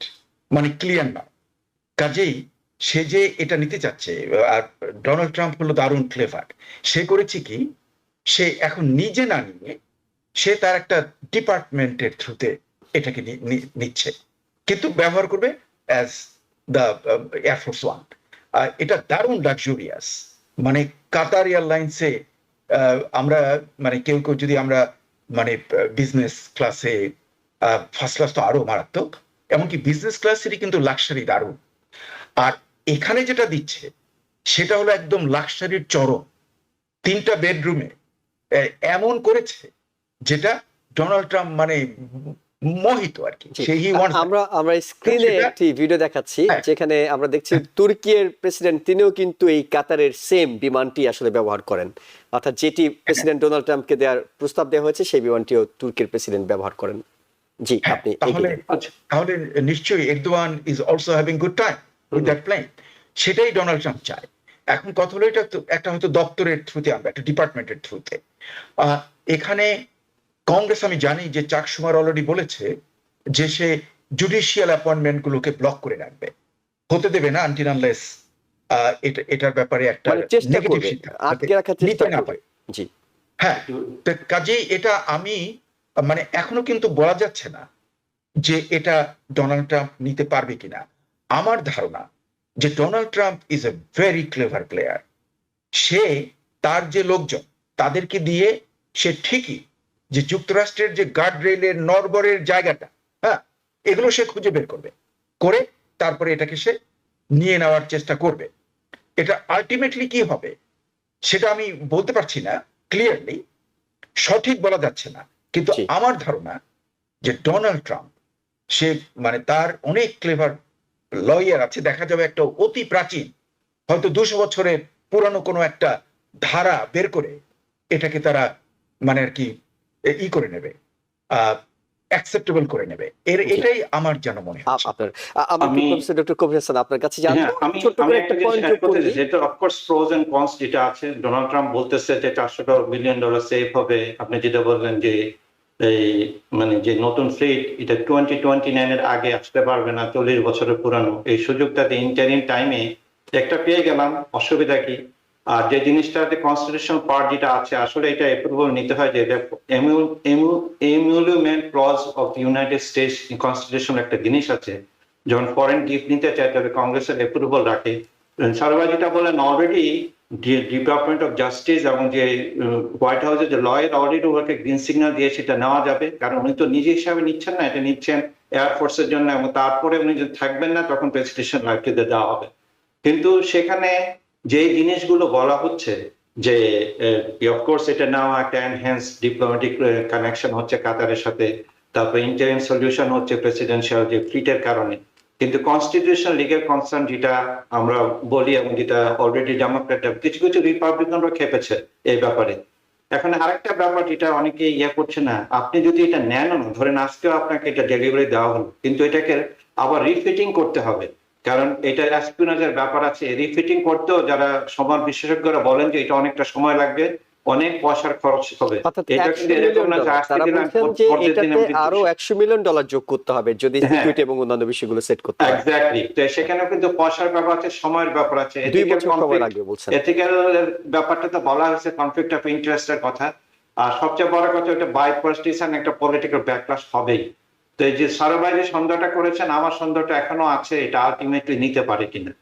মানে ক্লিয়ার না। কাজেই সে যে এটা নিতে চাচ্ছে, আর ডোনাল্ড ট্রাম্প হলো দারুণ ক্লেভার। সে করেছে কি, সে এখন নিজে না নিয়ে সে তার একটা ডিপার্টমেন্টের থ্রুতে এটাকে নিচ্ছে, কিন্তু ব্যবহার করবে অ্যাজ দ্য এয়ারফোর্স ওয়ান। এটা দারুণ লাক্সুরিয়াস, মানে কাতার এয়ারলাইন্সে আমরা মানে কেউ কেউ যদি আমরা মানে বিজনেস ক্লাসে, ফার্স্ট ক্লাস তো আরো মারাত্মক, এমনকি বিজনেস ক্লাসেরই কিন্তু লাক্সারি দারুণ। আর এখানে যেটা দিচ্ছে সেটা হলো একদম লাক্সারির চরম। 3টা বেডরুমে এমন করেছে যেটা ডোনাল্ড ট্রাম্প মানে মোহিত আর কি। আমরা স্ক্রিনে একটি ভিডিও দেখাচ্ছি যেখানে আমরা দেখছি তুর্কির প্রেসিডেন্ট তিনিও কিন্তু এই কাতারের সেম বিমানটি আসলে ব্যবহার করেন, অর্থাৎ যেটি প্রেসিডেন্ট ডোনাল্ড ট্রাম্পকে দেওয়ার প্রস্তাব দেওয়া হয়েছে সেই বিমানটিও তুর্কির প্রেসিডেন্ট ব্যবহার করেন। জি, আপনি তাহলে নিশ্চয়ই Erdogan is also having good time with that plane, সেটাই ডোনাল্ড ট্রাম্প চায়। এখন কথা হলো এটা একটা হয়তো দপ্তরের থ্রুতে, আমরা একটা ডিপার্টমেন্টের থ্রুতে। এখানে কংগ্রেস আমি জানি যে চাক সুমার অলরেডি বলেছে যে সে জুডিশিয়াল অ্যাপয়েন্টমেন্ট গুলোকে ব্লক করে রাখবে, হতে দেবে না আনটিল আনলেস এটার ব্যাপারে একটা নেগেটিভ সিদ্ধান্ত। জি হ্যাঁ, কাজেই এটা আমি মানে এখনো কিন্তু বলা যাচ্ছে না যে এটা ডোনাল্ড ট্রাম্প নিতে পারবে কিনা। আমার ধারণা যে Donald Trump is a very clever player. সে তার যে লোকজন তাদেরকে দিয়ে সে ঠিকই যে যুক্তরাষ্ট্রের যে গার্ড রেলের নরবরের জায়গাটা, হ্যাঁ, এগুলো সে খুঁজে বের করবে, করে তারপরে এটাকে সে নিয়ে নেওয়ার চেষ্টা করবে। এটা আলটিমেটলি কি হবে সেটা আমি বলতে পারছি না ক্লিয়ারলি, সঠিক বলা যাচ্ছে না, কিন্তু জি। আমার ধারণা যে ডোনাল্ড ট্রাম্প সে মানে তার অনেক ক্লেভার লয়ার আছে, দেখা যাবে একটা অতি প্রাচীন হয়তো 200 বছরের পুরানো কোনো একটা ধারা বের করে এটাকে তারা মানে আর কি করে নেবে, অ্যাকসেপ্টেবল করে নেবে। জি। এটাই আমার যেন মনে হচ্ছে। আপনার আমি আমি প্রফেসর ডক্টর কবির হাসান আপনার কাছে হ্যাঁ, জানবো আমি ছোট্ট আমি করে একটা একটা জিনিস পয়েন্ট অ্যাড যোগ করতে করে চাই, দিই। যেটা অফকোর্স প্রোজ এন্ড কনস যেটা আছে। ডোনাল্ড ট্রাম্প বলতেছে যে $400 বিলিয়ন সেভ হবে। আপনি যেটা বললেন যে এই মানে যে নতুন ফ্লিট এটা 2029 এর আগে আসতে পারবে না, 40 বছরের পুরানো। এই সুযোগটাতে ইন্টারিম টাইমে একটা পেয়ে গেলাম, অসুবিধা কি? আর যে জিনিসটাতে কনস্টিটিউশনাল পার্ট যেটা আছে, আসলে এটা অ্যাপ্রুভাল নিতে হয় যে এটা emolument clause of United States constitution একটা জিনিস আছে। যখন ফরেন গিফট নিতে চায় তবে কংগ্রেসের অ্যাপ্রুভাল রাখে। সারোয়ার যেটা বলেন অলরেডি ডিপার্টমেন্ট অফ জাস্টিস এবং যে হোয়াইট হাউসের যে লয়ের অলরেডি ওকে গ্রিন সিগন্যাল দিয়ে সেটা নেওয়া যাবে, কারণ উনি তো নিজে হিসাবে নিচ্ছেন না, এটা নিচ্ছেন এয়ারফোর্সের জন্য, এবং তারপরে উনি যদি থাকবেন না তখন প্রেসিডেন্সিয়াল লাইফটিতে দেওয়া হবে। কিন্তু সেখানে যে জিনিসগুলো বলা হচ্ছে যে অফকোর্স এটা নেওয়া একটা এনহ্যান্স ডিপ্লোম্যাটিক কানেকশন হচ্ছে কাতারের সাথে, তারপর ইন্টারিম সলিউশন হচ্ছে প্রেসিডেন্সিয়াল যে ফ্লিটের কারণে, কিন্তু কনস্টিটিউশনাল লিগেল কনসার্ন যেটা আমরা বলি এবং যেটা অলরেডি ডেমোক্রেট কিছু কিছু রিপাবলিকানরা খেপেছে এই ব্যাপারে। এখন আরেকটা ব্যাপার যেটা অনেকে করছে না, আপনি যদি এটা নেন না, ধরেন আজকেও আপনাকে এটা ডেলিভারি দেওয়া হলো, কিন্তু এটাকে আবার রিফিটিং করতে হবে, কারণ এটা অ্যাসপিউনেজের ব্যাপার আছে। রিফিটিং করতেও যারা সমাজ বিশেষজ্ঞরা বলেন যে এটা অনেকটা সময় লাগবে, অনেক পয়সার খরচ হবে। অর্থাৎ এটা 100 কিন্তু এরকম মিলিয়ন না যে ডলার আজকে তারা দিলাম বলছেন যে পরের দিন এটাতে আমি আরো $100 মিলিয়ন যোগ করতে হবে যদি হ্যাঁ সিকিউরিটি এবং অন্যান্য বিষয়গুলো সেট করতে হয়। এক্স্যাক্টলি। তো সেখানেও কিন্তু পয়সার ব্যাপার আছে, সময়ের ব্যাপার আছে, 2 বছর সময় লাগবে বলছেন। এথিক্যাল ব্যাপারটা তো বলা হয়েছে, কনফ্লিক্ট অফ ইন্টারেস্টের কথা। আর সবচেয়ে বড় কথা ওটা বাইপার্টিসান একটা পলিটিক্যাল ব্যাকলাশ হবেই। তো এই যে সারোভাই যে সন্দেহটা করেছেন, আমার সন্দেহটা এখনো আছে এটা আলটিমেটলি নিতে পারে কিনা।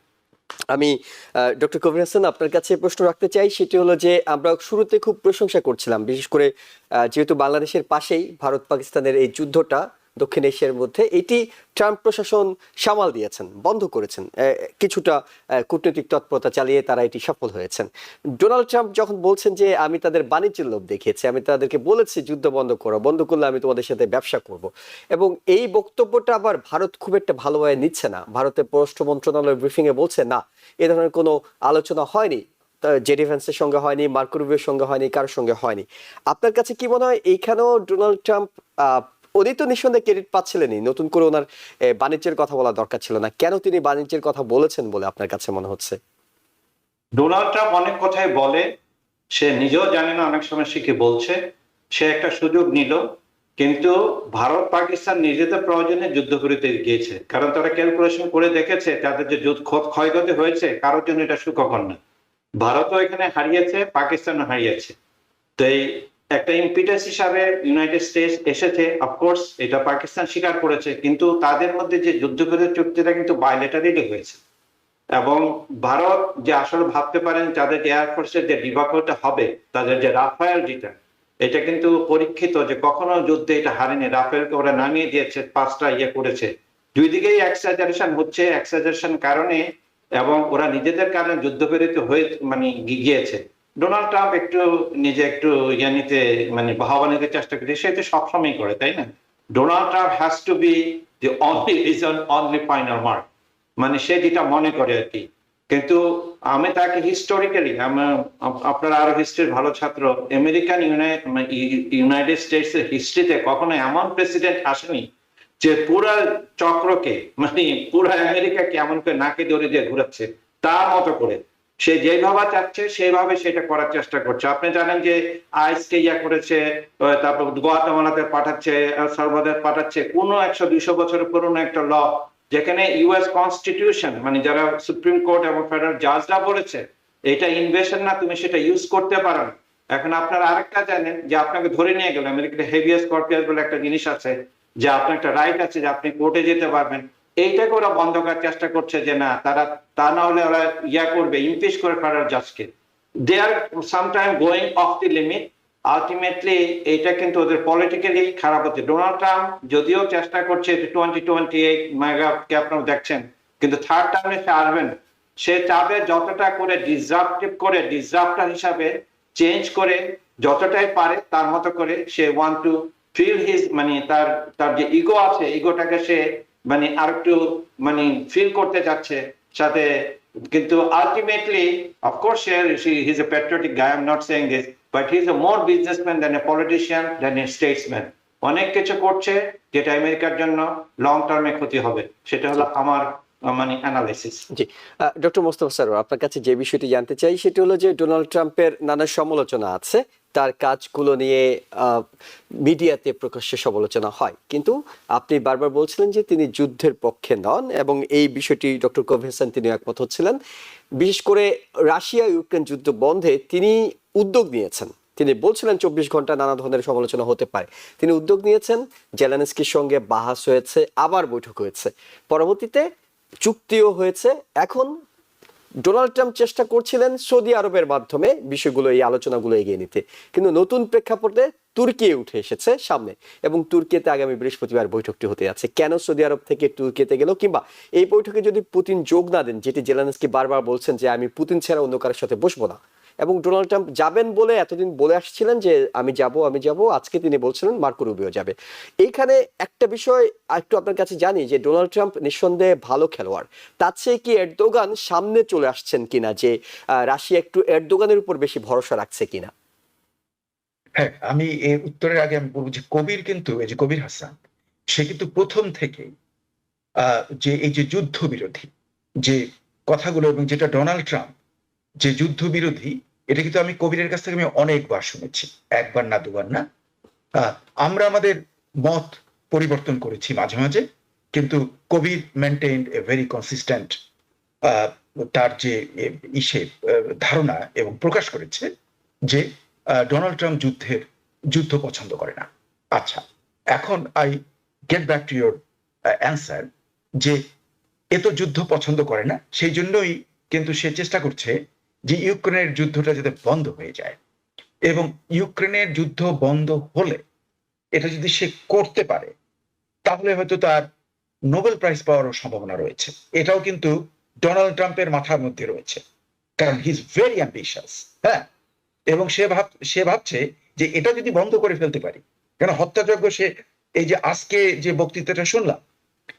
আমি ডক্টর কবির হাসান আপনার কাছে প্রশ্ন রাখতে চাই, সেটি হলো যে আমরা শুরুতে খুব প্রশংসা করছিলাম, বিশেষ করে যেহেতু বাংলাদেশের পাশেই ভারত পাকিস্তানের এই যুদ্ধটা দক্ষিণ এশিয়ার মধ্যে, এটি ট্রাম্প প্রশাসন সামাল দিয়েছেন, বন্ধ করেছেন, কিছুটা কূটনৈতিক তৎপরতা চালিয়ে তারা এটি সফল হয়েছেন। ডোনাল্ড ট্রাম্প যখন বলছেন যে আমি তাদের বাণিজ্যের লোভ দেখিয়েছি, আমি তাদেরকে বলেছি যুদ্ধ বন্ধ করো, বন্ধ করলে আমি তোমাদের সাথে ব্যবসা করব, এবং এই বক্তব্যটা আবার ভারত খুব একটা ভালোভাবে নিচ্ছে না। ভারতের পররাষ্ট্র মন্ত্রণালয় ব্রিফিং এ বলছে না, এ ধরনের কোনো আলোচনা হয়নি, জেডি ভ্যান্সের সঙ্গে হয়নি, মার্কো রুবিওর সঙ্গে হয়নি, কারোর সঙ্গে হয়নি। আপনার কাছে কি মনে হয় এইখানেও ডোনাল্ড ট্রাম্প উনি তো নিঃসন্দেহে ক্রেডিট পাচ্ছিলেনই, নতুন করে ওনার বাণিজ্যের কথা বলা দরকার ছিল না, কেন তিনি বাণিজ্যের কথা বলেছেন বলে আপনার কাছে মনে হচ্ছে? ডোনাল্ড ট্রাম্প অনেক কথাই বলে, সে নিজেও জানে না অনেক সময় সে কি বলছে। সে একটা সুযোগ নিল, কিন্তু ভারত পাকিস্তান নিজেদের প্রয়োজনে যুদ্ধবিরতি গিয়েছে, কারণ তারা ক্যালকুলেশন করে দেখেছে তাদের যে ক্ষয়ক্ষতি হয়েছে কারোর জন্য এটা সুখকর না। ভারতও এখানে হারিয়েছে, পাকিস্তানও হারিয়েছে। তো এই একটা ইম্পিটাস হিসাবে ইউনাইটেড স্টেটস এসেছে, অফকোর্স এটা পাকিস্তান স্বীকার করেছে, কিন্তু তাদের মধ্যে যে যুদ্ধবিরতি চুক্তিটা কিন্তু বাইলেটারিলি হয়েছে। এবং ভারত যে আসলে ভাবতে পারেন তাদের যে এয়ারফোর্সের যে ডিবাকলটা হবে, তাদের যে রাফায়েল যেটা, এটা কিন্তু পরীক্ষিত যে কখনো যুদ্ধে এটা হারেনি। রাফেলকে ওরা নামিয়ে দিয়েছে, 5টা করেছে। দুই দিকেই এক্সাজারেশন হচ্ছে, এক্সাজারেশন কারণে, এবং ওরা নিজেদের কারণে যুদ্ধবিরতি হয়ে মানে গিয়েছে। ডোনাল্ড ট্রাম্প একটু নিজে একটু নিতে মানে বাহবা নিতে চেষ্টা করছে, সে তো সবসময় করে, তাই না? Donald Trump has to be the only reason, only final mark, মানে সে যেটা মনে করে আর কি। কিন্তু আমি তাকে হিস্টোরিক্যালি, আপনারা আরো হিস্ট্রির ভালো ছাত্র, আমেরিকান ইউনাইটেড স্টেটস এর হিস্ট্রিতে কখনো এমন প্রেসিডেন্ট আসেনি যে পুরা চক্রকে মানে পুরা আমেরিকাকে এমন করে নাকে দড়ি দিয়ে ঘুরাচ্ছে তার মতো করে। সে যেভাবে চাচ্ছে সেইভাবে সেটা করার চেষ্টা করছে। আপনি জানেন যে আইসকে করেছে, তারপর গুয়াতেমালাতে পাঠাচ্ছে, এল সালভাদর পাঠাচ্ছে, কোনো 100-200 বছরের পুরনো একটা ল, যেখানে ইউএস কনস্টিটিউশন মানে যারা সুপ্রিম কোর্ট এবং ফেডারেল জাজরা বলেছে এটা ইনভেশন না, তুমি সেটা ইউজ করতে পারো না। এখন আপনারা আরেকটা জানেন যে আপনাকে ধরে নিয়ে গেল, আমেরিকাতে হেভিয়াস কর্পিয়াস বলে একটা জিনিস আছে, যে আপনার একটা রাইট আছে যে আপনি কোর্টে যেতে পারবেন, এইটাকে ওরা বন্ধ করার চেষ্টা করছে যে না, তারা তা না হলে ওরা করবে, ইমপিচ করে ফেডারেল জাজকে। They are sometime going off the limit. Ultimately এটা কিন্তু ওদের পলিটিক্যালি খারাপ হচ্ছে। ডোনাল্ড ট্রাম্প যদিও চেষ্টা করছে 2028 মেগাকে আপনারা দেখছেন, কিন্তু থার্ড টার্মে সে আসবেন, সে চাবে যতটা করে ডিসরাপ্টার হিসাবে চেঞ্জ করে যতটাই পারে তার মতো করে সে ওয়ান্ট টু ফিল হিজ তার যে ইগো আছে, ইগোটাকে সে আর একটু ফিল করতে যাচ্ছে সাথে। কিন্তু ultimately of course he is A patriotic guy, I am not saying this, but he is A more businessman than a politician than a Statesman. অনেক কিছু করছে যেটা আমেরিকার জন্য লং টার্মে ক্ষতি হবে, সেটা হলো আমার অ্যানালাইসিস। জি, ডক্টর মোস্তফা সরোয়ার, আপনার কাছে যে বিষয়টি জানতে চাই সেটি হলো যে ডোনাল্ড ট্রাম্পের নানা সমালোচনা আছে, তার কাজগুলো নিয়ে মিডিয়াতে প্রকাশ্যে সমালোচনা হয়, কিন্তু আপনি বারবার বলছিলেন যে তিনি যুদ্ধের পক্ষে নন, এবং এই বিষয়টি ডক্টর কবির হাসান তিনি একমত হচ্ছিলেন। বিশেষ করে রাশিয়া ইউক্রেন যুদ্ধ বন্ধে তিনি উদ্যোগ নিয়েছেন, তিনি বলছিলেন 24 ঘন্টা নানা ধরনের সমালোচনা হতে পারে, তিনি উদ্যোগ নিয়েছেন, জেলেনস্কির সঙ্গে বাহাস হয়েছে, আবার বৈঠক হয়েছে, পরবর্তীতে চুক্তিও হয়েছে। এখন ডোনাল্ড ট্রাম্প চেষ্টা করছিলেন সৌদি আরবের মাধ্যমে বিষয়গুলো, এই আলোচনাগুলো এগিয়ে নিতে, কিন্তু নতুন প্রেক্ষাপটে তুর্কি উঠে এসেছে সামনে, এবং তুর্কিতে আগামী বৃহস্পতিবার বৈঠকটি হতে যাচ্ছে। কেন সৌদি আরব থেকে তুর্কিতে গেল, কিংবা এই বৈঠকে যদি পুতিন যোগ না দেন, যেটি জেলেনস্কি বারবার বলছেন যে আমি পুতিন ছাড়া অন্য কারোর সাথে বসবো না, এবং ডোনাল্ড ট্রাম্প যাবেন বলে এতদিন বলে আসছিলেন যে আমি যাব, আজকে তিনি বলছিলেন মার্কো রুবিও যাবে। এইখানে একটা বিষয় একটু আপনার কাছে জানি যে ডোনাল্ড ট্রাম্প নিঃসন্দেহে ভালো খেলোয়াড়, তার চেয়ে কি এরদোগান সামনে চলে আসছেন কিনা, যে রাশিয়া একটু এরদোগানের উপর বেশি ভরসা রাখছে কিনা? হ্যাঁ, আমি এর উত্তরের আগে আমি বলবো যে কবির কিন্তু, এই যে কবির হাসান, সে কিন্তু প্রথম থেকেই যে এই যে যুদ্ধ বিরোধী যে কথাগুলো, এবং যেটা ডোনাল্ড ট্রাম্প যে যুদ্ধ বিরোধী, এটা কিন্তু আমি কবিরের কাছ থেকে আমি অনেকবার শুনেছি, একবার না দুবার না। আমরা আমাদের মত পরিবর্তন করেছি মাঝে মাঝে, কিন্তু কবির মেনটেইনড এ ভেরি কনসিস্টেন্ট তার যে ধারণা, এবং প্রকাশ করেছে যে ডোনাল্ড ট্রাম্প যুদ্ধ পছন্দ করে না। আচ্ছা, এখন I get back to your answer, যে এ তো যুদ্ধ পছন্দ করে না, সেই জন্যই কিন্তু সে চেষ্টা করছে যে ইউক্রেনের যুদ্ধটা যাতে বন্ধ হয়ে যায়, এবং ইউক্রেনের যুদ্ধ বন্ধ হলে, এটা যদি সে করতে পারে, তাহলে হয়তো তার নোবেল প্রাইজ পাওয়ারও সম্ভাবনা রয়েছে। এটাও কিন্তু ডোনাল্ড ট্রাম্পের মাথার মধ্যে রয়েছে, কারণ হি ইজ ভেরি অ্যাম্বিশাস। হ্যাঁ, এবং সে ভাবছে যে এটা যদি বন্ধ করে ফেলতে পারি, কেন হত্যাযজ্ঞ, সে এই যে আজকে যে বক্তৃতাটা শুনলাম,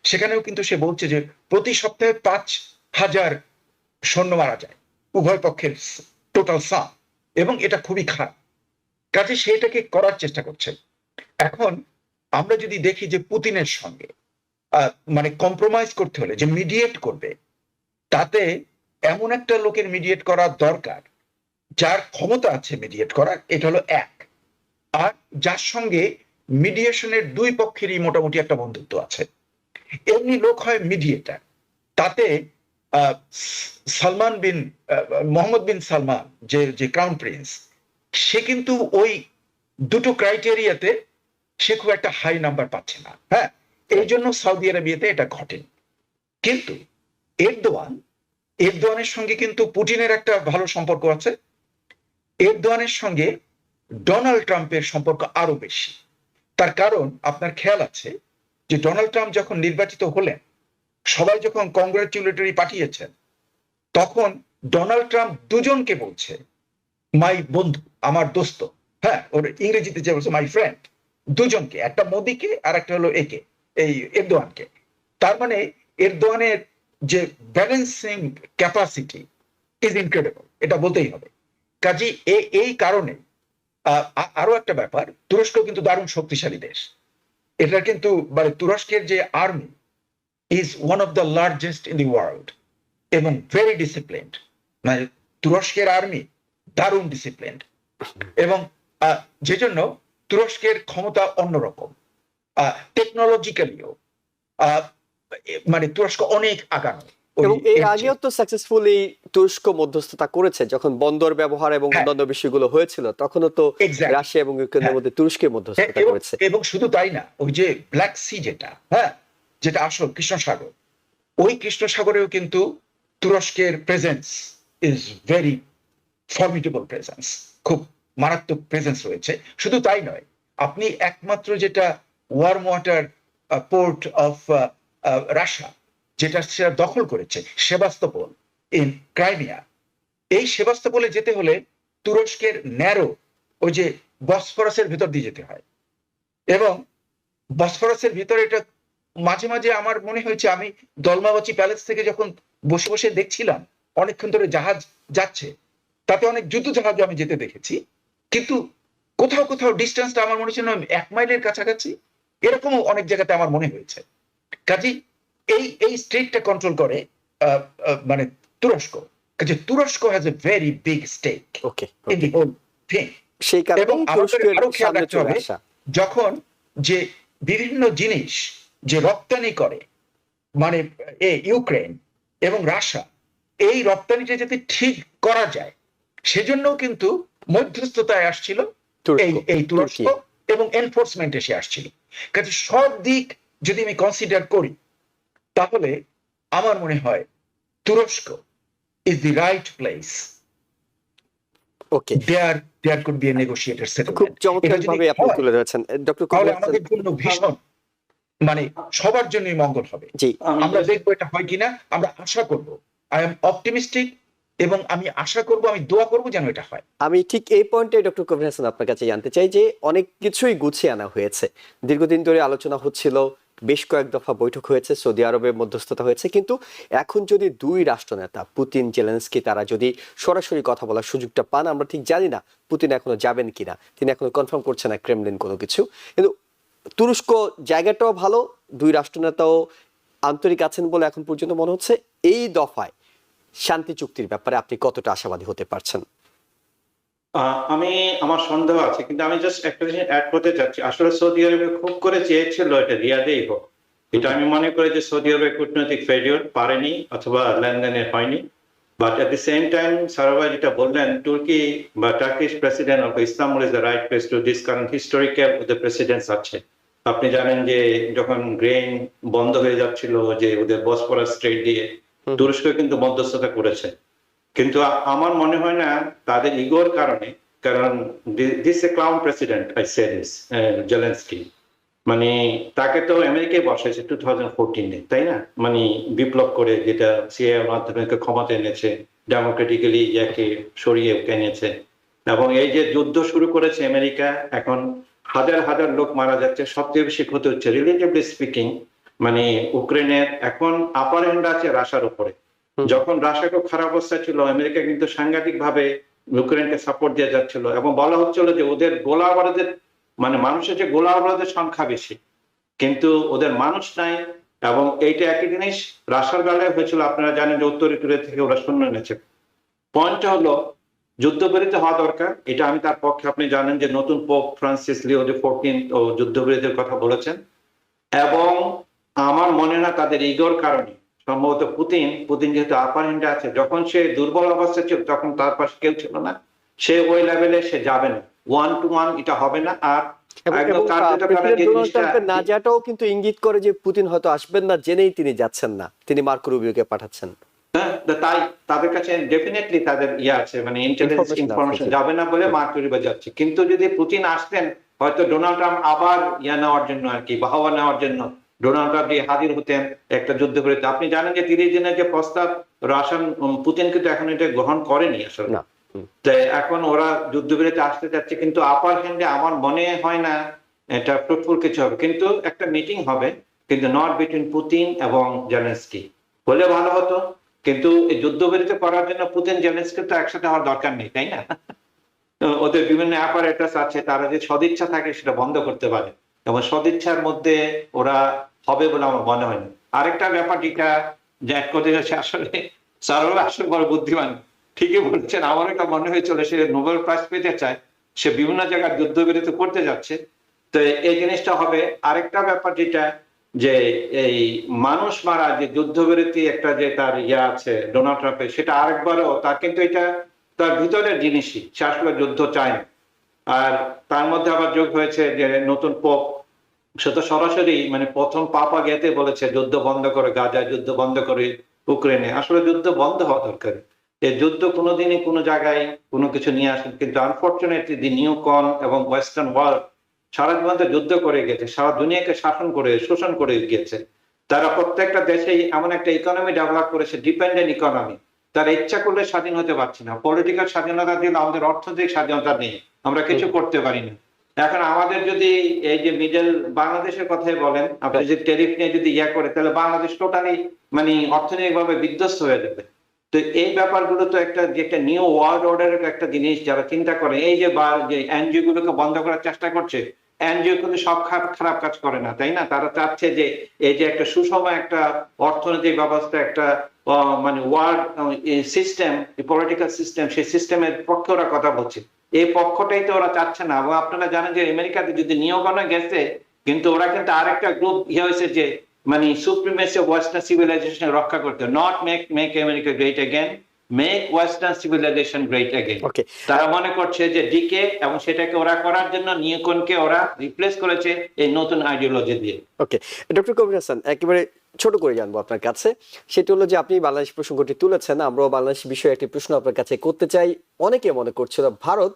সেখানেও কিন্তু সে বলছে যে প্রতি সপ্তাহে 5,000 সৈন্য মারা যায়, উভয় পক্ষের টোটাল সাম, এবং এটা খুবই খারাপ কাজে সেটাকে করার চেষ্টা করছে। এখন আমরা যদি দেখি যে পুতিনের সঙ্গে কম্প্রোমাইজ করতে হলে যে মিডিয়েট করবে, তাতে এমন একটা লোকের মিডিয়েট করা দরকার যার ক্ষমতা আছে মিডিয়েট করার, এটা হলো এক, আর যার সঙ্গে মিডিয়েশনের দুই পক্ষেরই মোটামুটি একটা বন্ধুত্ব আছে, এমনি লোক হয় মিডিয়েটার। তাতে মোহাম্মদ বিন সালমান যে ক্রাউন প্রিন্স, সে কিন্তু ওই দুটো ক্রাইটেরিয়াতে সে খুব একটা হাই নাম্বার পাচ্ছে না। হ্যাঁ, এই জন্য সৌদি আরবিয়াতে এটা ঘটেনি। কিন্তু এরদোয়ানের সঙ্গে কিন্তু পুতিনের একটা ভালো সম্পর্ক আছে, এরদোয়ানের সঙ্গে ডোনাল্ড ট্রাম্পের সম্পর্ক আরো বেশি। তার কারণ আপনার খেয়াল আছে যে ডোনাল্ড ট্রাম্প যখন নির্বাচিত হলেন, সবাই যখন কংগ্রাচুলেটরি পাঠিয়েছেন, তখন ডোনাল্ড ট্রাম্প দুজনকে বলছে মাই বন্ধু, আমার দোস্ত। হ্যাঁ, ওর ইংরেজিতে যে বলছে মাই ফ্রেন্ড, দুজনকে, একটা মোদিকে আর একটা হলো এই এরদোয়ানকে। তার মানে এরদোয়ানের যে ব্যালেন্সিং ক্যাপাসিটি ইজ ইনক্রেডিবল, এটা বলতেই হবে। কাজী এই কারণে আরো একটা ব্যাপার, তুরস্ক কিন্তু দারুণ শক্তিশালী দেশ। এটা কিন্তু তুরস্কের যে army is one of the largest in the world, এবং ভেরি ডিসিপ্লিনড। মানে তুরস্কের আর্মি দারুণ ডিসিপ্লিনড, এবং যে জন্য তুরস্কের ক্ষমতা অন্যরকম। টেকনোলজিক্যালিও তুরস্ক অনেক আগানো, এবং এর এর আগেও তো সাকসেসফুলি তুরস্ক মধ্যস্থতা করেছে, যখন বন্দর ব্যবহার এবং হ্যাঁ। অন্যান্য বিষয়গুলো হয়েছিল তখনও তো Exactly. রাশিয়া এবং ইউক্রেনের হ্যাঁ। মধ্যে তুরস্কের হ্যাঁ, মধ্যস্থতা এবং করেছে। এবং শুধু তাই না, ওই যে ব্ল্যাক সি যেটা, হ্যাঁ, যেটা আসল কৃষ্ণ সাগর, ওই কৃষ্ণ সাগরেও কিন্তু তুরস্কের presence is very formidable presence, খুব মারাত্মক প্রেজেন্স রয়েছে। শুধু তাই নয়, আপনি একমাত্র যেটা worm water port of Russia, যেটা সেটা দখল করেছে, সেবাস্তোপল ইন ক্রাইমিয়া, এই সেবাস্তোপলে যেতে হলে তুরস্কের ন্যারো ওই যে বসফরাসের ভিতর দিয়ে যেতে হয়, এবং বসফরাসের ভিতরে এটা মাঝে মাঝে আমার মনে হয়েছে, আমি দলমাবাচি প্যালেস থেকে যখন বসে বসে দেখছিলাম অনেকক্ষণ ধরে জাহাজ যাচ্ছে, তাতে অনেক যুদ্ধ জাহাজ আমি যেতে দেখেছি, কিন্তু কোথাও কোথাও ডিস্টেন্সটা আমার মনে হচ্ছে 1 মাইলের কাছাকাছি, এরকমও অনেক জায়গাতে আমার মনে হয়েছে। কাজেই এই স্টেটটা কন্ট্রোল করে মানে তুরস্ক। কাজে তুরস্ক has a very big stake okay, in the whole thing. সেই এবং কারণে আমাদের তুরস্কের আরো খেয়াল সামনে রাখতে চলে হবে, আসা। যখন যে বিভিন্ন জিনিস যে রপ্তানি করে, মানে ইউক্রেন এবং রাশিয়া, এই রপ্তানিটা যাতে ঠিক করা যায় সেজন্য কিন্তু মধ্যস্থতায় আসছিল এই তুরস্ক, তুর্কি। এবং এনফোর্সমেন্ট এসে আসছিল। কাজে সব দিক যদি আমি কনসিডার করি, তাহলে আমার মনে হয় তুরস্ক is the right place. Okay, there could be a negotiated খুব সেটেলমেন্ট। চমৎকার ভাবে আপনি তুলে ধরেছেন ডক্টর তাহলে কবির আমাদের জন্য ভীষণ, মানে সবার জন্যই মঙ্গল হবে। জি। আমরা দেখবো এটা হয় কিনা, আমরা আশা করব, আই এম অপটিমিস্টিক, এবং আমি আশা করব, আমি দোয়া করব যেন এটা হয়। আমি ঠিক এই পয়েন্টে ডক্টর কবির হাসান আপনার কাছে জানতে চাই যে অনেক কিছুই গুছিয়ে আনা হয়েছে, দীর্ঘদিন ধরে আলোচনা হচ্ছিল, বেশ কয়েক দফা বৈঠক হয়েছে, সৌদি আরবে মধ্যস্থতা হয়েছে, কিন্তু এখন যদি দুই রাষ্ট্রনেতা পুতিন জেলেনস্কি তারা যদি সরাসরি কথা বলার সুযোগটা পান, আমরা ঠিক জানি না পুতিন এখনো যাবেন কিনা, তিনি এখনো কনফার্ম করছে না ক্রেমলিন কোনো কিছু, কিন্তু তুরস্ক জায়গাটাও ভালো, দুই রাষ্ট্রনেতাও আন্তরিক আছেন বলে এখন পর্যন্ত মনে হচ্ছে। এই দফায় শান্তি চুক্তির ব্যাপারে আপনি কতটা আশাবাদী হতে পারছেন? আমি আমার সন্দেহ আছে, কিন্তু আমি জাস্ট একটা জিনিস অ্যাড করতে চাচ্ছি। আসলে সৌদি আরবে খুব করে চেয়েছিল এটা রিয়াদেই হোক, এটা আমি মনে করি যে সৌদি আরবের কূটনৈতিক ফেলিওর, পারেনি অথবা লেনদেনে হয়নি। But at the same time Sarabhai যেটা বললেন, তুর্কি বা Turkish president of Istanbul is the right place to this, কারণ হিস্টোরিক্যাল ওদের প্রেসিডেন্টস আছে। আপনি জানেন যে যখন গ্রেন বন্ধ হয়ে যাচ্ছিল যে ওদের বসফরাস স্ট্রেট দিয়ে, তুরস্ক কিন্তু মধ্যস্থতা করেছে। কিন্তু আমার মনে হয় না তাদের ইগোর কারণে, কারণ this A clown president I say this Zelensky, মানে তাকে তো আমেরিকায় বসাইছে 2014-এ, তাই না? মানে বিপ্লব করে, যেটা সিএ মাধ্যমে ক্ষমতা এনেছে, ডেমোক্রেটিক্যালি ইয়াকে সরিয়ে এনেছে, এবং এই যে যুদ্ধ শুরু করেছে আমেরিকা, এখন হাজার হাজার লোক মারা যাচ্ছে, সবচেয়ে বেশি ক্ষতি হচ্ছে রিলেটিভলি স্পিকিং, মানে ইউক্রেনের এখন আপার হ্যান্ড আছে রাশিয়ার উপরে। যখন রাশিয়া খুব খারাপ অবস্থা ছিল, আমেরিকা কিন্তু সাংঘাতিক ভাবে ইউক্রেনকে সাপোর্ট দিয়ে যাচ্ছিল, এবং বলা হচ্ছিল যে ওদের গোলা আবারদের, মানে মানুষের যে গোলা আবারদের সংখ্যা বেশি, কিন্তু ওদের মানুষ নাই। এবং এইটা একই জিনিস রাশিয়ার বেলায় হয়েছিল, আপনারা জানেন যে উত্তর কোরিয়া থেকে ওরা সৈন্য এনেছে। পয়েন্টটা হলো যুদ্ধবিরতি হওয়া দরকার, এটা আমি তার পক্ষে। আপনি জানেন যে নতুন পোপ ফ্রান্সিস লিও যে 14 ও যুদ্ধবিরতির কথা বলেছেন, এবং আমার মনে না তাদের ইগোর কারণে, সম্ভবত পুতিন যেহেতু আপার হ্যান্ডে আছে, যখন সে দুর্বল অবস্থা ছিল তখন তার পাশে কেউ ছিল না, সে ওই লেভেলে সে যাবে না, 1-to-1 এটা হবে না। আর না যাটাও কিন্তু ইঙ্গিত করে যে পুতিন হয়তো আসবেন না, জেনেই তিনি যাচ্ছেন না, তিনি মার্কো রুবিওকে পাঠাচ্ছেন। তাই তাদের কাছে ডেফিনেটলি তাদের আছে, মানে ইন্টেলিজেন্স ইনফরমেশন যাবে না বলে মার্কো রুবিও যাচ্ছে। কিন্তু যদি পুতিন আসতেন, হয়তো ডোনাল্ড ট্রাম্প আবার নেওয়ার জন্য আর কি, বাহবা নেওয়ার জন্য ডোনাল্ড ট্রাম্প দিয়ে হাজির হতেন একটা যুদ্ধবিরতি। আপনি জানেন যে 30 দিনের যে প্রস্তাব রাশিয়ান, পুতিন কিন্তু এখন এটা গ্রহণ করেনি আসলে। তাই এখন ওরা যুদ্ধবিরতি আসতে যাচ্ছে, কিন্তু আপার হ্যান্ডে আমার মনে হয় না এটা ফ্রুটফুল কিছু হবে। কিন্তু একটা মিটিং হবে, কিন্তু নট বিটুইন পুতিন এবং জেলেনস্কি, হলে ভালো হতো। কিন্তু এই যুদ্ধবিরতি করার জন্য পুতিন জেলেনস্কি তো একসাথে হওয়ার দরকার নেই, তাই না? ওদের বিভিন্ন অ্যাপারেটাস আছে, তারা যে সদিচ্ছা থাকে সেটা বন্ধ করতে পারে, এবং সদিচ্ছার মধ্যে ওরা হবে বলে আমার মনে হয় না। আরেকটা ব্যাপার যেটা জ্যাক করে যাচ্ছে, আসলে সারোরা আসলে বড় বুদ্ধিমান, ঠিকই বলছেন। আমার একটা মনে হয়েছিল সে নোবেল প্রাইজ পেতে চায়, সে বিভিন্ন জায়গায় যুদ্ধবিরতি করতে যাচ্ছে, তো এই জিনিসটা হবে। আরেকটা ব্যাপার যেটা যে এই মানুষ মারা যে যুদ্ধবিরতি একটা যে তার আছে ডোনাল্ড ট্রাম্পের, সেটা আরেকবারও তার কিন্তু এটা তার ভিতরের জিনিসই, সে আসলে যুদ্ধ চায় না। আর তার মধ্যে আবার যোগ হয়েছে যে নতুন পোপ, সে তো সরাসরি মানে প্রথম পাপা গেতে বলেছে যুদ্ধ বন্ধ করে গাজায়, যুদ্ধ বন্ধ করে ইউক্রেনে। আসলে যুদ্ধ বন্ধ হওয়া দরকার। এই যুদ্ধ কোনোদিনই কোনো জায়গায় কোনো কিছু নিয়ে আসেন, কিন্তু আনফর্চুনেটলি দি নিউ কন এবং ওয়েস্টার্ন ওয়ার্ল্ড সারা জীবন তো যুদ্ধ করে গেছে, সারা দুনিয়াকে শাসন করে শোষণ করে গিয়েছে। তারা প্রত্যেকটা দেশেই এমন একটা ইকোনমি ডেভেলপ করেছে, ডিপেন্ডেন্ট ইকোনমি। তারা ইচ্ছা করলে স্বাধীন হতে পারছে না। পলিটিক্যাল স্বাধীনতা দিলে আমাদের অর্থনৈতিক স্বাধীনতা নেই, আমরা কিছু করতে পারি না। এখন আমাদের যদি এই যে মিডল বাংলাদেশের কথাই বলেন, আপনি যদি ট্যারিফ নিয়ে যদি করে, তাহলে বাংলাদেশ টোটালি মানে অর্থনৈতিকভাবে বিধ্বস্ত হয়ে যাবে। তো এই ব্যাপারগুলো তো একটা যে একটা নিউ ওয়ার্ল্ড অর্ডারের একটা জিনিস, যারা চিন্তা করে এই যে এনজিও গুলোকে বন্ধ করার চেষ্টা করছে, এনজিও কিন্তু সব খারাপ কাজ করে না, তাই না? তারা চাচ্ছে যে এই যে একটা সুষম একটা অর্থনৈতিক ব্যবস্থা, একটা মানে ওয়ার্ল্ড সিস্টেম, পলিটিক্যাল সিস্টেম, সেই সিস্টেমের পক্ষে ওরা কথা বলছে। এই পক্ষটাই তো ওরা চাচ্ছে না। এবং আপনারা জানেন যে আমেরিকাতে যদি নিয়োগনে গেছে, কিন্তু ওরা কিন্তু আরেকটা গ্রুপ হয়েছে যে মানে সুপ্রিমেসি অফ ওয়েস্টার্ন সিভিলাইজেশন রক্ষা করতে, not make America great again, make western civilisation great again. তারা মনে করছে যে ডিকে, এবং সেটাকে ওরা করার জন্য নিউকনকে ওরা রিপ্লেস করেছে এই নতুন আইডিওলজি দিয়ে। ওকে, ডক্টর কবির হাসান, একেবারে ছোট করে জানবো আপনার কাছে, সেটা হলো যে আপনি বাংলাদেশ প্রসঙ্গটি তুলেছেন, আমরাও বাংলাদেশ বিষয়ে একটি প্রশ্ন আপনার কাছে করতে চাই। অনেকে মনে করছিল ভারত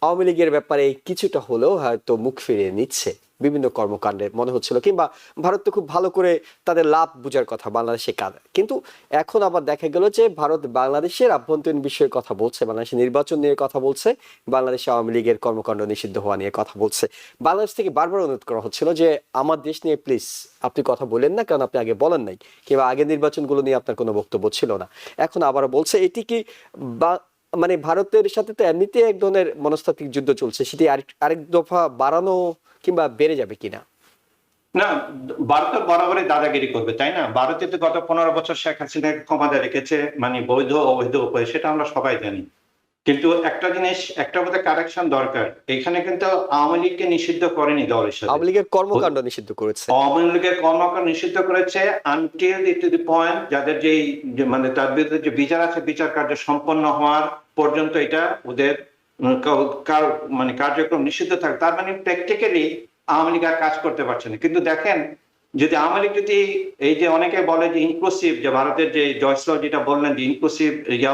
আওয়ামী লীগের ব্যাপারে কিছুটা হলেও হয়তো মুখ ফিরিয়ে নিচ্ছে বিভিন্ন কর্মকাণ্ডে মনে হচ্ছিল, কিংবা ভারত তো খুব ভালো করে তাদের লাভ বুঝার কথা বাংলাদেশে কাজ, কিন্তু এখন আবার দেখা গেল যে ভারত বাংলাদেশের আভ্যন্তরীণ বিষয়ে কথা বলছে, বাংলাদেশের নির্বাচন নিয়ে কথা বলছে, বাংলাদেশে আওয়ামী লীগের কর্মকাণ্ড নিষিদ্ধ হওয়া নিয়ে কথা বলছে। বাংলাদেশ থেকে বারবার অনুরোধ করা হচ্ছিল যে আমার দেশ নিয়ে প্লিজ আপনি কথা বলেন না, কারণ আপনি আগে বলেন নাই, কিংবা আগের নির্বাচনগুলো নিয়ে আপনার কোনো বক্তব্য ছিল না। এখন আবারও বলছে। এটি কি মানে ভারতের সাথে তো এমনিতে এক ধরনের মনস্তাত্ত্বিক যুদ্ধ চলছে, সেটি আরেক দফা বাড়ানো কিংবা বেড়ে যাবে কিনা? না, ভারত বরাবরই দাদাগিরি করবে, তাই না? ভারতে তো গত 15 বছর শেখ হাসিনা ক্ষমতা রেখেছে, মানে বৈধ অবৈধ উপায়, সেটা আমরা সবাই জানি। কিন্তু একটা জিনিস, একটা বোধ কারেকশন দরকার। এখানে কিন্তু আওয়ামী লীগকে নিষিদ্ধ করেনি দল হিসেবে, আওয়ামী লীগের কর্মকাণ্ড নিষিদ্ধ করেছে, আওয়ামী লীগের কর্মকাণ্ড নিষিদ্ধ করেছে আনটিল টু দি পয়েন্ট যাদের মানে তার বিরুদ্ধে যে বিচার আছে, বিচার কার্য সম্পন্ন হওয়ার পর্যন্ত এটা ওদের মানে কার্যক্রম নিষিদ্ধ থাকে। তার মানে প্র্যাকটিক্যালি আওয়ামী লীগ আর কাজ করতে পারছে না। কিন্তু দেখেন, যদি আওয়ামী লীগ যদি এই যে অনেকে বলে যে ইনক্লুসিভ, যে ভারতের যে জয়সল যেটা বললেন যে ইনক্লুসিভ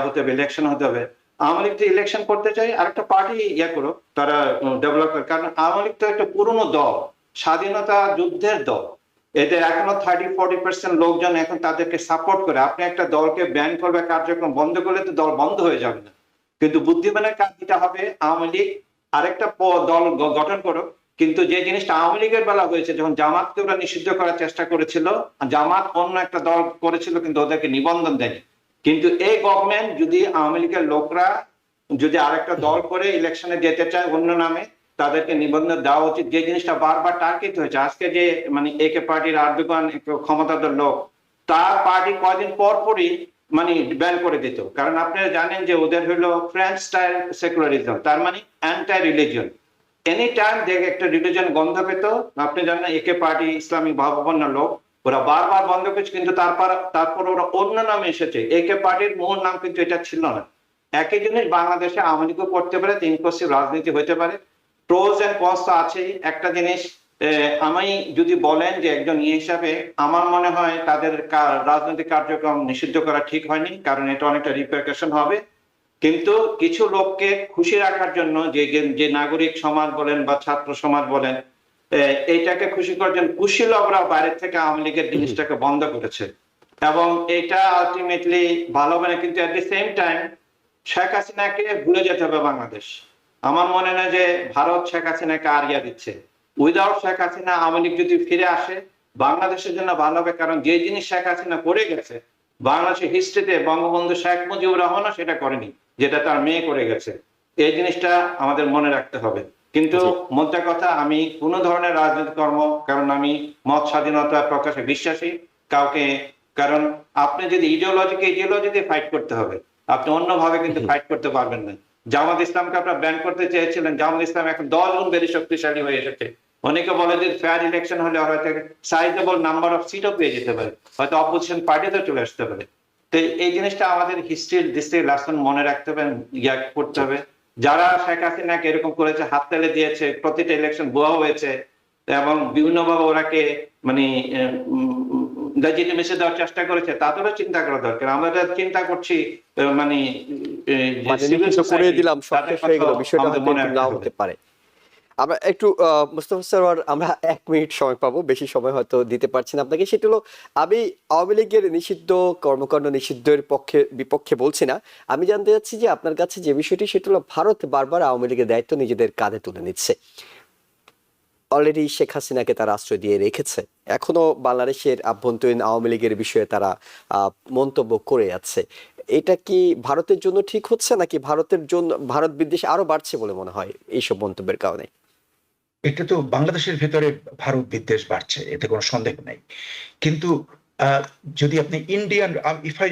হতে হবে, ইলেকশন হতে হবে, আওয়ামী লীগ যদি ইলেকশন করতে চাই আরেকটা পার্টি করো, তারা ডেভেলপ করে। কারণ আওয়ামী লীগ তো একটা পুরনো দল, স্বাধীনতা যুদ্ধের দল, এদের এখনো 30-40% লোকজন এখন তাদেরকে সাপোর্ট করে। আপনি একটা দলকে ব্যান করবে, কার্যক্রম বন্ধ করলে তো দল বন্ধ হয়ে যাবে না। কিন্তু বুদ্ধিমানের কাজ যেটা হবে, আওয়ামী লীগ আরেকটা দল গঠন করো। কিন্তু যে জিনিসটা আওয়ামী লীগের বেলা হয়েছে, যখন জামাতকে ওরা নিষিদ্ধ করার চেষ্টা করেছিল, জামাত অন্য একটা দল করেছিল কিন্তু ওদেরকে নিবন্ধন দেয়নি। কিন্তু এই গভর্নমেন্ট যদি আওয়ামী লীগের লোকরা যদি আরেকটা দল করে ইলেকশনে যেতে চায় অন্য নামে, তাদেরকে নিবন্ধন দেওয়া উচিত। যে জিনিসটা বারবার টার্গেট হয়েছে, আজকে যে মানে একে পার্টির আর্দোগান ক্ষমতাধর লোক, তার পার্টি কয়দিন পরই মানে ব্যান করে দিত। কারণ আপনারা জানেন যে ওদের হলো ফ্রেঞ্চ স্টাইল সেকুলারিজম, তার মানে অ্যান্টাই রিলিজিয়ন। এনি টাইম দেখে একটা রিলিজিয়ন গন্ধ পেত, আপনি জানেন একে পার্টি ইসলামিক ভাবাপন্ন লোক, ওরা বারবার বন্ধ করেছে। কিন্তু তারপর ওরা অন্য নামে এসেছে, একে পার্টির মূল নাম কিন্তু এটা ছিল না। একই জিনিস বাংলাদেশে আওয়ামী লীগও করতে পারে, ইনক্লুসিভ রাজনীতি হতে পারে। প্রোজ এন্ড কনস তো আছেই। একটা জিনিস আমি যদি বলেন যে একজন হিসাবে, আমার মনে হয় তাদের রাজনৈতিক কার্যক্রম নিষিদ্ধ করা ঠিক হয়নি, কারণ এটা অনেকটা রিপারকাশন হবে। কিন্তু কিছু লোককে খুশি রাখার জন্য, যে নাগরিক সমাজ বলেন বা ছাত্র সমাজ বলেন, এইটাকে খুশি করার জন্য খুশি লোকরা বাইরে থেকে আওয়ামী লীগের জিনিসটাকে বন্ধ করেছে, এবং এটা আলটিমেটলি ভালো হবে না। কিন্তু এট দি সেম টাইম শেখ হাসিনাকে ভুলে যেতে হবে বাংলাদেশ। আমার মনে হয় যে ভারত শেখ হাসিনাকে আরিয়া দিচ্ছে। উইদাউট শেখ হাসিনা আওয়ামী লীগ যদি ফিরে আসে, বাংলাদেশের জন্য ভালো হবে। কারণ যে জিনিস শেখ হাসিনা করে গেছে বাংলাদেশের হিস্ট্রিতে, বঙ্গবন্ধু শেখ মুজিবুর রহমানও সেটা করেনি, যেটা তার মেয়ে করে গেছে। এই জিনিসটা আমাদের মনে রাখতে হবে। কিন্তু মোদ্দা কথা, আমি কোন ধরনের রাজনৈতিক কর্ম, কারণ আমি মত স্বাধীনতা প্রকাশে বিশ্বাসী কাউকে, কারণ আপনি যদি ইডিওলজি দিয়ে ফাইট করতে হবে, আপনি অন্যভাবে কিন্তু ফাইট করতে পারবেন না। জামাত ইসলামকে আপনারা ব্যান করতে চেয়েছিলেন, জামাত ইসলাম এখন 10 গুণ বেশি শক্তিশালী হয়ে এসেছে। অনেকে বলে যে ফেয়ার ইলেকশন হলে হয়তো সাইজেবল নাম্বার অফ সিটও পেয়ে যেতে পারে, হয়তো অপোজিশন পার্টিতে চলে আসতে পারে। তো এই জিনিসটা আমাদের হিস্ট্রির দৃষ্টির লেসন মনে রাখতে হবে, করতে হবে। যারা শেখ হাসিনাকে এরকম করেছে, হাত তালে দিয়েছে, প্রতিটা ইলেকশন ভুয়া হয়েছে এবং বিভিন্নভাবে ওরাকে মানে লেজিটিমেসি দেওয়ার চেষ্টা করেছে, তাদেরও চিন্তা করা দরকার। আমরা যা চিন্তা করছি মানে নিষিদ্ধ করে দিলাম সব শেষ হয়ে গেল, বিষয়টা হয়তো একটু নাও হতে পারে। আমরা একটু মুস্তাফা সরোয়ার, আমরা 1 মিনিট সময় পাবো, বেশি সময় হয়তো দিতে পারছি না আপনাকে। সেটা হলো, আমি আওয়ামী লীগের নিষিদ্ধ কর্মকাণ্ড নিষিদ্ধের বিপক্ষে বলছি না, আমি জানতে চাচ্ছি যে আপনার কাছে যে বিষয়টি, সেটা হলো ভারত বারবার আওয়ামী লীগের দায়িত্ব নিজেদের কাঁধে তুলে নিচ্ছে। অলরেডি শেখ হাসিনাকে তারা আশ্রয় দিয়ে রেখেছে, এখনো বাংলাদেশের আভ্যন্তরীণ আওয়ামী লীগের বিষয়ে তারা মন্তব্য করে যাচ্ছে। এটা কি ভারতের জন্য ঠিক হচ্ছে, নাকি ভারতের জন্য ভারত বিদ্বেষ আরো বাড়ছে বলে মনে হয় এইসব মন্তব্যের কারণে? এটা তো বাংলাদেশের ভেতরে ভারত বিদ্বেষ বাড়ছে, এতে কোনো সন্দেহ নেই। কিন্তু যদি আপনি Indian, if I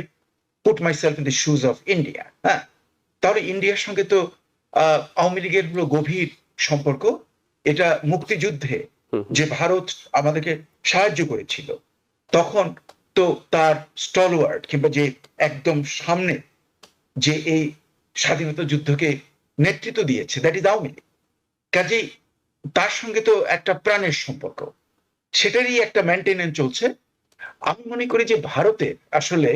put myself in the shoes of India, হ্যাঁ, তাহলে ইন্ডিয়ার সঙ্গে তো আওয়ামী লীগের হলো গভীর সম্পর্ক। এটা মুক্তিযুদ্ধে যে ভারত আমাদেরকে সাহায্য করেছিল, তখন তো তার স্টলওয়ার্ড কিংবা যে একদম সামনে যে এই স্বাধীনতা যুদ্ধকে নেতৃত্ব দিয়েছে, দ্যাট ইজ আওয়ামী লীগ। কাজেই তার সঙ্গে তো একটা প্রাণের সম্পর্ক, সেটারই একটা মেনটেনেন্স চলছে। আমি মনে করি যে ভারতের আসলে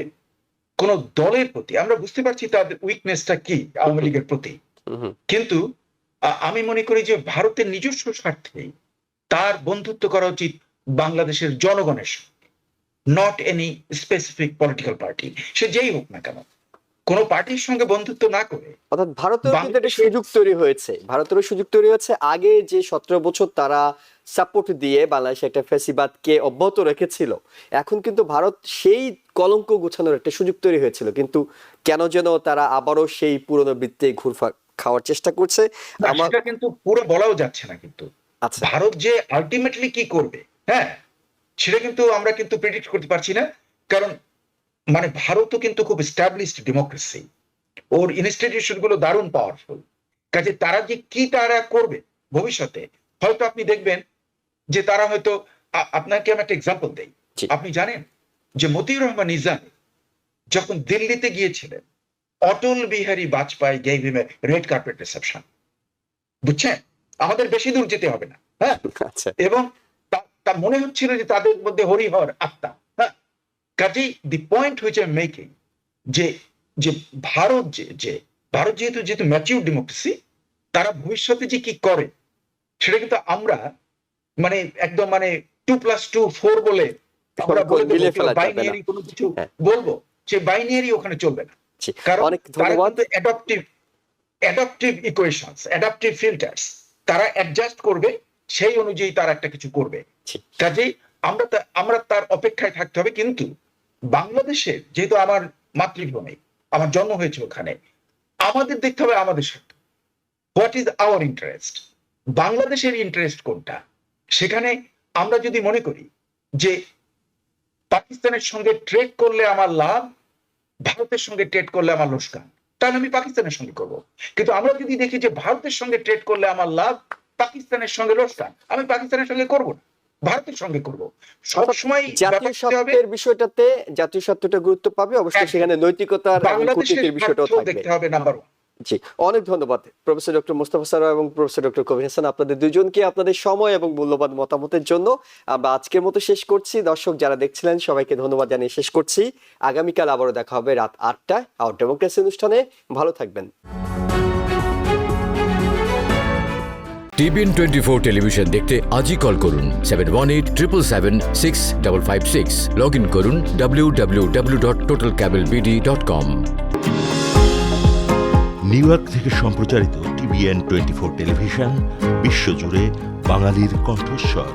কোন দলের প্রতি, আমরা বুঝতে পারছি তাদের উইকনেসটা কি আওয়ামী লীগের প্রতি, কিন্তু আমি মনে করি যে ভারতের নিজস্ব স্বার্থেই তার বন্ধুত্ব করা উচিত বাংলাদেশের জনগণের সঙ্গে, not any specific political party, সে যেই হোক না কেন। কোন পার্টির সঙ্গে বন্ধুত্ব না করে, অর্থাৎ ভারতের কিন্তু একটা সুযোগ তৈরি হয়েছে, ভারতেরও সুযোগ তৈরি হয়েছে। আগে যে 17 বছর তারা সাপোর্ট দিয়ে বাংলাদেশে একটা ফ্যাসিবাদকে অব্যাহত রেখেছিল, এখন কিন্তু ভারত সেই কলঙ্ক গোছানোর একটা সুযোগ তৈরি হয়েছিল, কিন্তু কেন যেন তারা আবারও সেই পুরনো বৃত্তে ঘুরফা খাওয়ার চেষ্টা করছে। সেটা কিন্তু পুরো বলাও যাচ্ছে না, কিন্তু আচ্ছা, ভারত যে আলটিমেটলি কি করবে, হ্যাঁ, সেটা কিন্তু আমরা কিন্তু প্রেডিক্ট করতে পারছি না। কারণ মানে ভারতও কিন্তু খুব এস্টাবলিশড ডেমোক্রেসি, ওর ইনস্টিটিউশন গুলো দারুণ পাওয়ারফুল। কাজে তারা যে কি তারা করবে ভবিষ্যতে, হয়তো আপনি দেখবেন যে তারা হয়তো, আপনাকে আমি একটা এক্সাম্পল দেই। আপনি জানেন যে মতিউর রহমান নিজামী যখন দিল্লিতে গিয়েছিলেন, Atal Bihari Vajpayee gave him a red carpet reception, বুঝছেন? আমাদের বেশি দূর যেতে হবে না, হ্যাঁ, এবং তা মনে হচ্ছিল যে তাদের মধ্যে হরিহর আত্মা, হ্যাঁ। কাজেই the point which I am making, যে যে ভারত ভারত যেহেতু ম্যাচিউর ডেমোক্রেসি, তারা ভবিষ্যতে যে কি করে সেটা কিন্তু আমরা মানে একদম মানে 2+2 4 বলে আমরা বলে দেব, বাইনারি কোনো কিছু বলবো, সে বাইনারি ওখানে চলবে না। কারণ অনেক ধন্যবাদ। অ্যাডাপটিভ ইকুয়েশনস, অ্যাডাপটিভ ফিল্টার্স, তারা অ্যাডজাস্ট করবে, সেই অনুযায়ী তারা একটা কিছু করবে। কাজেই আমরা তার অপেক্ষায় থাকতে হবে। কিন্তু বাংলাদেশের যেহেতু আমার মাতৃভূমি, আমার জন্ম হয়েছে ওখানে, আমাদের দেখতে হবে আমাদের স্বার্থ, হোয়াট ইজ আওয়ার ইন্টারেস্ট, বাংলাদেশের ইন্টারেস্ট কোনটা। সেখানে আমরা যদি মনে করি যে পাকিস্তানের সঙ্গে ট্রেড করলে আমার লাভ, ভারতের সঙ্গে ট্রেড করলে আমার লোকসান, তাহলে আমি পাকিস্তানের সঙ্গে করব। কিন্তু আমরা যদি দেখি যে ভারতের সঙ্গে ট্রেড করলে আমার লাভ, পাকিস্তানের সঙ্গে লোকসান, আমি পাকিস্তানের সঙ্গে করব না, ভারতের সঙ্গে করব। সবসময় জাতীয় স্বার্থের বিষয়টাতে জাতীয় স্বার্থটা গুরুত্ব পাবে, অবশ্যই সেখানে নৈতিকতার এবং কূটনীতির বিষয়টাও থাকবে, দেখতে হবে নাম্বার 1। জি, অনেক ধন্যবাদ প্রফেসর ডক্টর মোস্তফা সরোয়ার এবং প্রফেসর ডক্টর কবির হাসান, আপনাদের দুজনকে আপনাদের সময় এবং মূল্যবান মতামতের জন্য। আমরা আজকের মতো শেষ করছি। দর্শক যারা দেখছিলেন সবাইকে ধন্যবাদ জানিয়ে শেষ করছি। আগামীকাল আবারও দেখা হবে রাত 8টায় আওয়ার ডেমোক্রেসি অনুষ্ঠানে। ভালো থাকবেন। TBN 24 টেলিভিশন দেখতে আজই কল করুন 7187776556। লগ ইন করুন www.totalcablebd.com। নিউ ইয়র্ক থেকে সম্প্রচারিত TBN 24 টেলিভিশন বিশ্বজুড়ে বাঙালির কণ্ঠস্বর।